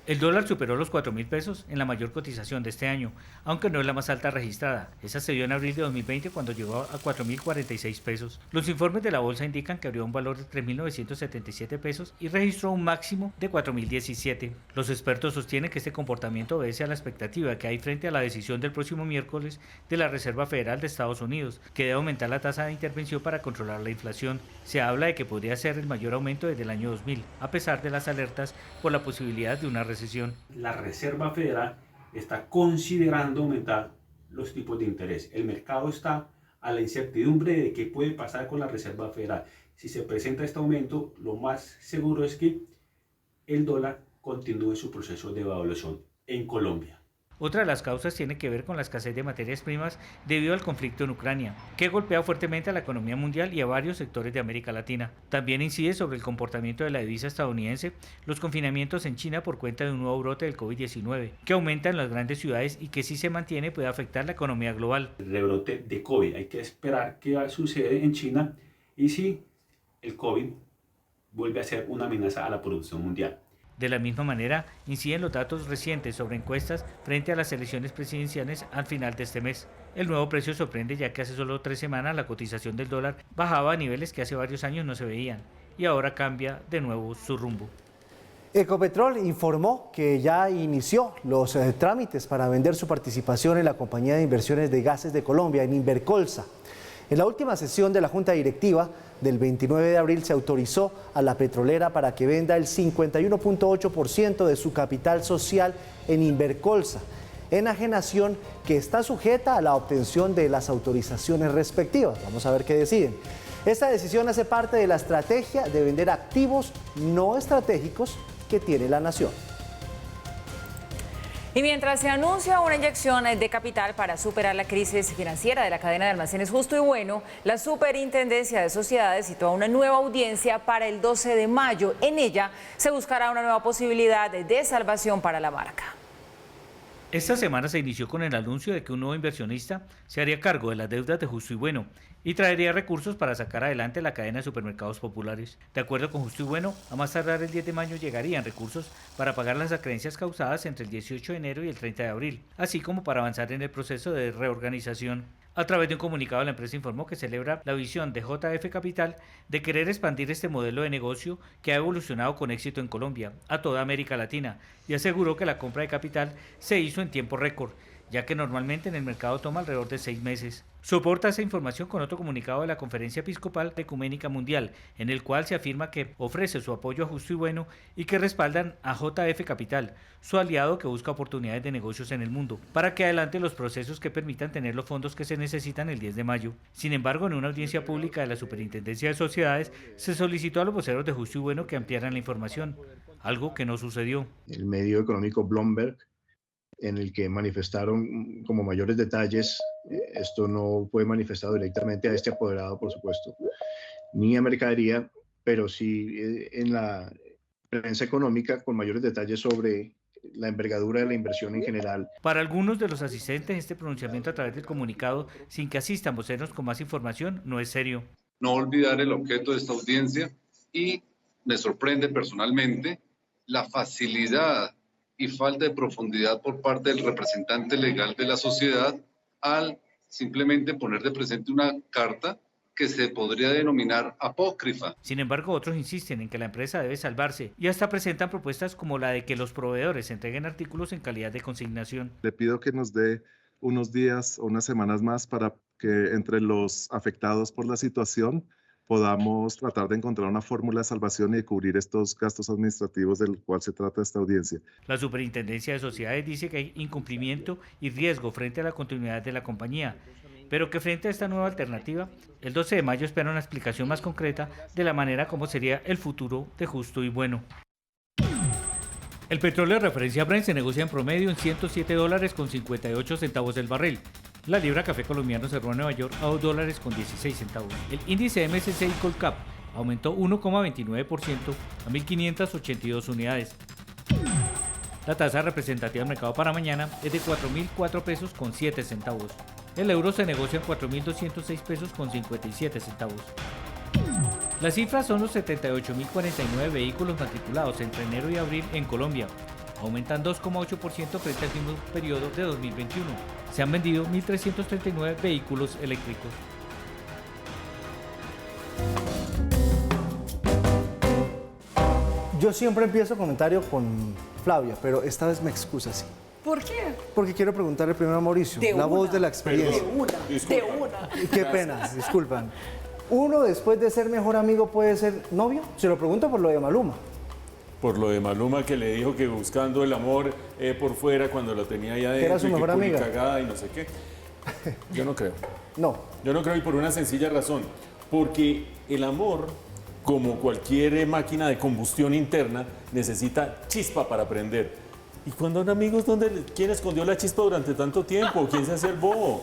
El dólar superó los 4.000 pesos en la mayor cotización de este año, aunque no es la más alta registrada. Esa se dio en abril de 2020 cuando llegó a 4.046 pesos. Los informes de la bolsa indican que abrió un valor de 3.977 pesos y registró un máximo de 4.017. Los expertos sostienen que este comportamiento obedece a la expectativa que hay frente a la decisión del próximo miércoles de la Reserva Federal de Estados Unidos, que debe aumentar la tasa de intervención para controlar la inflación. Se habla de que podría ser el mayor aumento desde el año 2000, a pesar de las alertas por la posibilidad de una recesión. La Reserva Federal está considerando aumentar los tipos de interés. El mercado está a la incertidumbre de qué puede pasar con la Reserva Federal. Si se presenta este aumento, lo más seguro es que el dólar continúe su proceso de devaluación en Colombia. Otra de las causas tiene que ver con la escasez de materias primas debido al conflicto en Ucrania, que golpea fuertemente a la economía mundial y a varios sectores de América Latina. También incide sobre el comportamiento de la divisa estadounidense los confinamientos en China por cuenta de un nuevo brote del COVID-19, que aumenta en las grandes ciudades y que si se mantiene puede afectar la economía global. El rebrote de COVID, hay que esperar qué sucede en China y si el COVID vuelve a ser una amenaza a la producción mundial. De la misma manera, inciden los datos recientes sobre encuestas frente a las elecciones presidenciales al final de este mes. El nuevo precio sorprende ya que hace solo 3 semanas la cotización del dólar bajaba a niveles que hace varios años no se veían y ahora cambia de nuevo su rumbo. Ecopetrol informó que ya inició los trámites para vender su participación en la compañía de inversiones de gases de Colombia, en Invercolsa. En la última sesión de la Junta Directiva del 29 de abril se autorizó a la petrolera para que venda el 51.8% de su capital social en Invercolsa, enajenación que está sujeta a la obtención de las autorizaciones respectivas. Vamos a ver qué deciden. Esta decisión hace parte de la estrategia de vender activos no estratégicos que tiene la nación. Y mientras se anuncia una inyección de capital para superar la crisis financiera de la cadena de almacenes Justo y Bueno, la Superintendencia de Sociedades citó a una nueva audiencia para el 12 de mayo. En ella se buscará una nueva posibilidad de salvación para la marca. Esta semana se inició con el anuncio de que un nuevo inversionista se haría cargo de las deudas de Justo y Bueno y traería recursos para sacar adelante la cadena de supermercados populares. De acuerdo con Justo y Bueno, a más tardar el 10 de mayo llegarían recursos para pagar las acreencias causadas entre el 18 de enero y el 30 de abril, así como para avanzar en el proceso de reorganización. A través de un comunicado, la empresa informó que celebra la visión de JF Capital de querer expandir este modelo de negocio que ha evolucionado con éxito en Colombia a toda América Latina y aseguró que la compra de capital se hizo en tiempo récord, ya que normalmente en el mercado toma alrededor de 6 meses. Soporta esa información con otro comunicado de la Conferencia Episcopal Ecuménica Mundial, en el cual se afirma que ofrece su apoyo a Justo y Bueno y que respaldan a JF Capital, su aliado que busca oportunidades de negocios en el mundo, para que adelante los procesos que permitan tener los fondos que se necesitan el 10 de mayo. Sin embargo, en una audiencia pública de la Superintendencia de Sociedades, se solicitó a los voceros de Justo y Bueno que ampliaran la información, algo que no sucedió. El medio económico Bloomberg, en el que manifestaron como mayores detalles, esto no fue manifestado directamente a este apoderado, por supuesto, ni a Mercadería, pero sí en la prensa económica con mayores detalles sobre la envergadura de la inversión en general. Para algunos de los asistentes, este pronunciamiento a través del comunicado, sin que asistan voceros con más información, no es serio. No olvidar el objeto de esta audiencia y me sorprende personalmente la facilidad y falta de profundidad por parte del representante legal de la sociedad al simplemente poner de presente una carta que se podría denominar apócrifa. Sin embargo, otros insisten en que la empresa debe salvarse y hasta presentan propuestas como la de que los proveedores entreguen artículos en calidad de consignación. Le pido que nos dé unos días o unas semanas más para que entre los afectados por la situación podamos tratar de encontrar una fórmula de salvación y de cubrir estos gastos administrativos del cual se trata esta audiencia. La Superintendencia de Sociedades dice que hay incumplimiento y riesgo frente a la continuidad de la compañía, pero que frente a esta nueva alternativa, el 12 de mayo espera una explicación más concreta de la manera como sería el futuro de Justo y Bueno. El petróleo de referencia Brent se negocia en promedio en $107.58 el barril. La libra café colombiano cerró en Nueva York a $2.16. El índice MSCI Colcap aumentó 1,29% a 1.582 unidades. La tasa representativa del mercado para mañana es de 4.004 pesos con 7 centavos. El euro se negocia en 4.206 pesos con 57 centavos. Las cifras son los 78.049 vehículos matriculados entre enero y abril en Colombia. Aumentan 2,8% frente al mismo periodo de 2021. Se han vendido 1.339 vehículos eléctricos. Yo siempre empiezo comentario con Flavia, pero esta vez me excusa, sí. ¿Por qué? Porque quiero preguntarle primero a Mauricio, la voz de la experiencia. De una. Qué pena, disculpan. ¿Uno después de ser mejor amigo puede ser novio? Se lo pregunto por lo de Maluma. Por lo de Maluma, que le dijo que buscando el amor por fuera cuando lo tenía ahí adentro, era su mejor amiga, cagada y no sé qué. Yo no creo. No. Yo no creo, y por una sencilla razón. Porque el amor, como cualquier máquina de combustión interna, necesita chispa para prender. Y cuando son amigos, ¿quién escondió la chispa durante tanto tiempo? ¿Quién se hacía el bobo?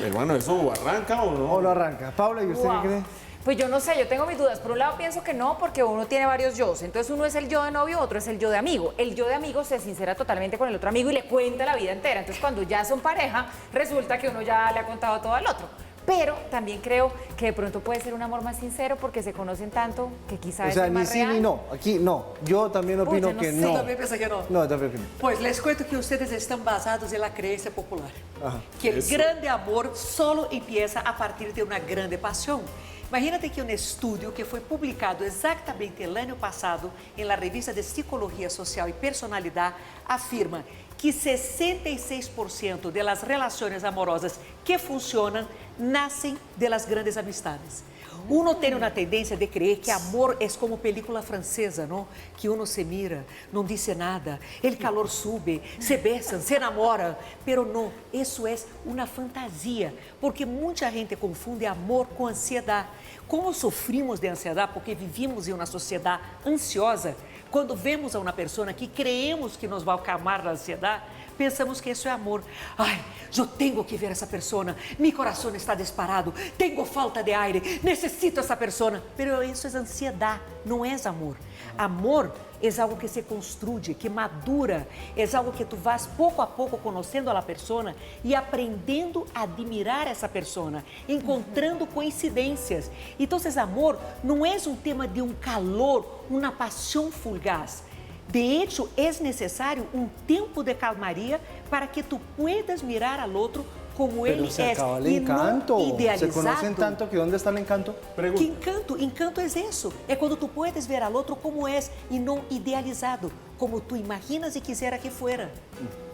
Hermano, ¿eso arranca o no? O lo arranca. Paula, ¿y usted qué cree? Pues yo no sé, yo tengo mis dudas. Por un lado pienso que no, porque uno tiene varios yos. Entonces uno es el yo de novio, otro es el yo de amigo. El yo de amigo se sincera totalmente con el otro amigo y le cuenta la vida entera. Entonces cuando ya son pareja, resulta que uno ya le ha contado todo al otro. Pero también creo que de pronto puede ser un amor más sincero porque se conocen tanto que quizás es más ni real. sí ni no. Aquí no. Yo también opino que no. Yo también pienso que no. No, también que no. Pues les cuento que ustedes están basados en la creencia popular. Ajá. Que el grande amor solo empieza a partir de una grande pasión. Imagínate que un estudio que fue publicado exactamente el año pasado en la revista de Psicología Social y Personalidad afirma que 66% de las relaciones amorosas que funcionan nacen de las grandes amistades. Uno tiene una tendencia de creer que amor es como película francesa, ¿no? Que uno se mira, no dice nada, el calor sube, se besan, se enamoran, pero no, eso es una fantasía, porque mucha gente confunde amor con ansiedad. Como sofrimos de ansiedad porque vivimos em uma sociedade ansiosa, quando vemos a uma pessoa que creemos que nos vai acalmar da ansiedade, pensamos que isso é amor. Ai, eu tenho que ver essa pessoa, meu coração está disparado, tenho falta de aire, necessito essa pessoa. Mas isso é ansiedade, não é amor. Amor é algo que se construye, que madura, é algo que tu vas pouco a pouco conhecendo a pessoa e aprendendo a admirar essa pessoa, encontrando coincidências. Então, amor não é um tema de um calor, uma paixão fugaz. De hecho, é necessário um tempo de calmaria para que tu puedas mirar al outro como ele se é acaba el e encanto. não idealizado. Se conocen tanto que ¿dónde está el encanto? Pregunta. Que encanto? Encanto é isso. É quando tu puedes ver al outro como é e não idealizado, como tu imaginas e quisiera que fuera.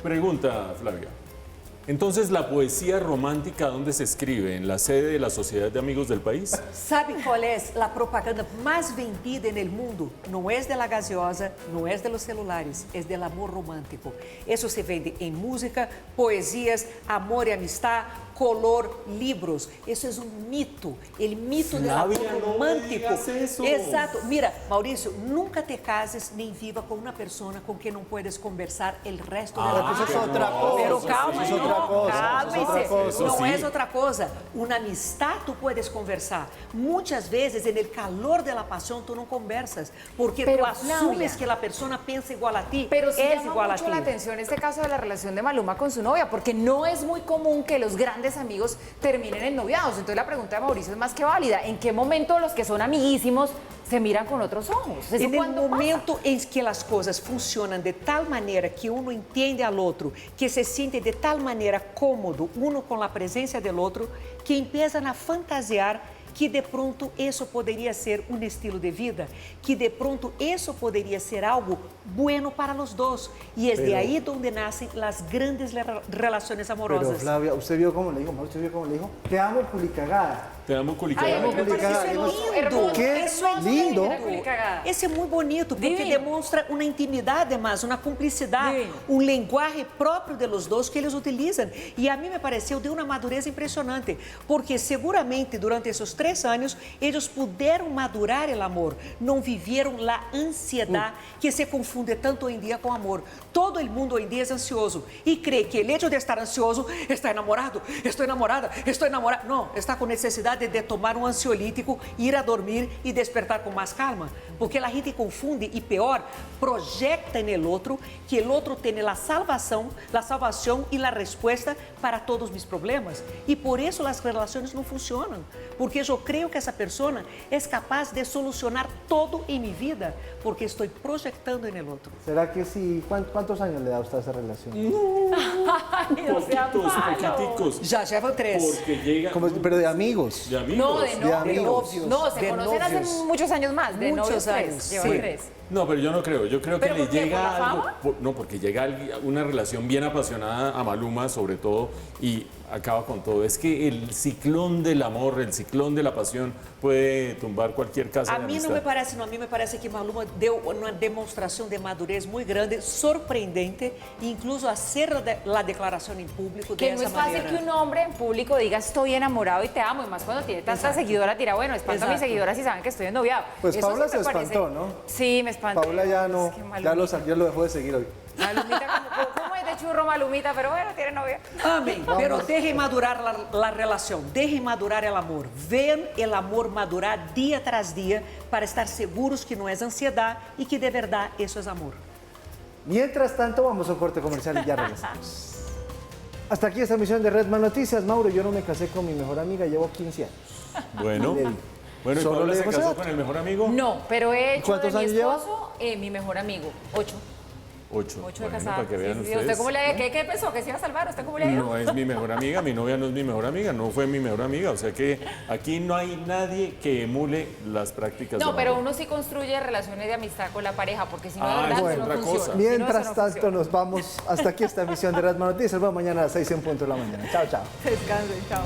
Pregunta, Flavia. Entonces, ¿la poesía romántica dónde se escribe? ¿En la sede de la Sociedad de Amigos del País? Sabe qual é a propaganda mais vendida no mundo? Não é de la gaseosa, não é de los celulares, é del amor romântico. Isso se vende em música, poesias, amor e amistad, color, livros. Isso é um mito, o mito do amor romântico. Exato. Mira, Maurício, nunca te cases nem viva com uma pessoa com quem não puedes conversar o resto da vida. Isso é outra coisa. Pero calma, Cálmese, não é outra coisa. Uma amistad tu puedes conversar. Muitas vezes, no calor da paixão, tu não conversas, porque tu assumes que a pessoa pensa igual a ti, Pero sí es llama igual a mucho ti. la atención este caso de la relación de Maluma con su novia, porque no es muy común que los grandes amigos terminen en noviados. Entonces la pregunta de Mauricio es más que válida. ¿En qué momento los que son amiguísimos se miran con otros ojos? E no momento em que as coisas funcionam de tal maneira que uno entende al outro, que se sente de tal maneira cômodo uno com a presença do outro, que empiezan a fantasiar que de pronto isso poderia ser um estilo de vida, que de pronto isso poderia ser algo bueno para os dois. E é de aí onde nascem as grandes relações amorosas. Pero Flavia, ¿usted vio cómo le dijo? ¿Usted vio cómo le dijo? Te amo, culicagada. Te amo, culicagada. Ai, lindo. Qué lindo. Esse é muito bonito, porque Divino. demonstra uma intimidade mais, uma cumplicidade, Divino. linguagem próprio dos dois que eles utilizam. E a mim me pareceu de uma madureza impressionante, porque seguramente durante esses 3 anos eles puderam madurar o amor, não viveram a ansiedade que se confunde tanto hoje em dia com amor. Todo o mundo hoje em dia é ansioso e crê que o hecho de estar ansioso está enamorado, estou enamorada, estou enamorada. Não, está com necessidade de tomar um ansiolítico, ir a dormir e despertar com mais calma, porque a gente confunde e pior, projeta no outro que o outro tem a salvação e a resposta para todos os meus problemas. E por isso as relações não funcionam, porque eu creio que essa pessoa é capaz de solucionar todo em minha vida, porque estou projetando no outro. ¿Será que sí? ¿Cuántos años le da usted a esa relación? Poquiticos. Já llevan 3. Porque llega... Pero de amigos. De amigos. No, de amigos. novios. No, se conocen hace muchos años más. De Muchos novios años, 3. Llevan sí. 3. No, pero yo no creo. Yo creo que ¿Pero le por qué? llega ¿Por la algo. fama? No, porque llega una relación bien apasionada a Maluma, sobre todo, y acaba con todo. Es que el ciclón del amor, el ciclón de la pasión puede tumbar cualquier casa A de mim amistad. não me parece, não. A mim me parece que Maluma deu uma demonstração de madurez muito grande, surpreendente, e incluso hacer a declaração em público Que no dessa es fácil maneira. que un hombre en público diga estoy enamorado y te amo, y más cuando tiene tantas seguidoras, dirá, bueno, espanto a mis Exacto. seguidoras y saben que estoy ennoviado. Pues Eso Paula sí se me parece- espantó, ¿no? Sí, me espantó. Paula ya no, Es que ya lo dejó de seguir hoy. Malumita, ¿cómo es de churro Malumita? Pero bueno, tiene novia. Amém. Pero deixem madurar a relação, deixem madurar o amor. Vean o amor madurar dia tras dia para estar seguros que não é ansiedade e que de verdade isso é amor. Mientras tanto, vamos a un corte comercial y ya regresamos. Hasta aquí esta emisión de Redman Noticias. Mauro, yo no me casé con mi mejor amiga, llevo 15 años. Bueno, Le digo. bueno, ¿y Solo Paula le se dejo ese casó dato. con el mejor amigo? No, pero he hecho de ¿Cuántos mi años lleva? esposo mi mejor amigo. 8. 8. 8 de Bueno, casada. para que vean Sí, sí. ustedes. ¿Usted cómo le ha ido? ¿Qué pensó? ¿Que se iba a salvar? ¿Usted cómo le ha ido? No es mi mejor amiga, mi novia no es mi mejor amiga, no fue mi mejor amiga. O sea que aquí no hay nadie que emule las prácticas No, de pero amor. uno sí construye relaciones de amistad con la pareja, porque si no, de Ah, verdad, eso eso es no otra funciona. cosa. Si no, eso Mientras no tanto, funciona. nos vamos hasta aquí esta emisión de Redman Noticias. Vamos mañana a las 6 en punto de la mañana. Chao, chao. Descansen, chao.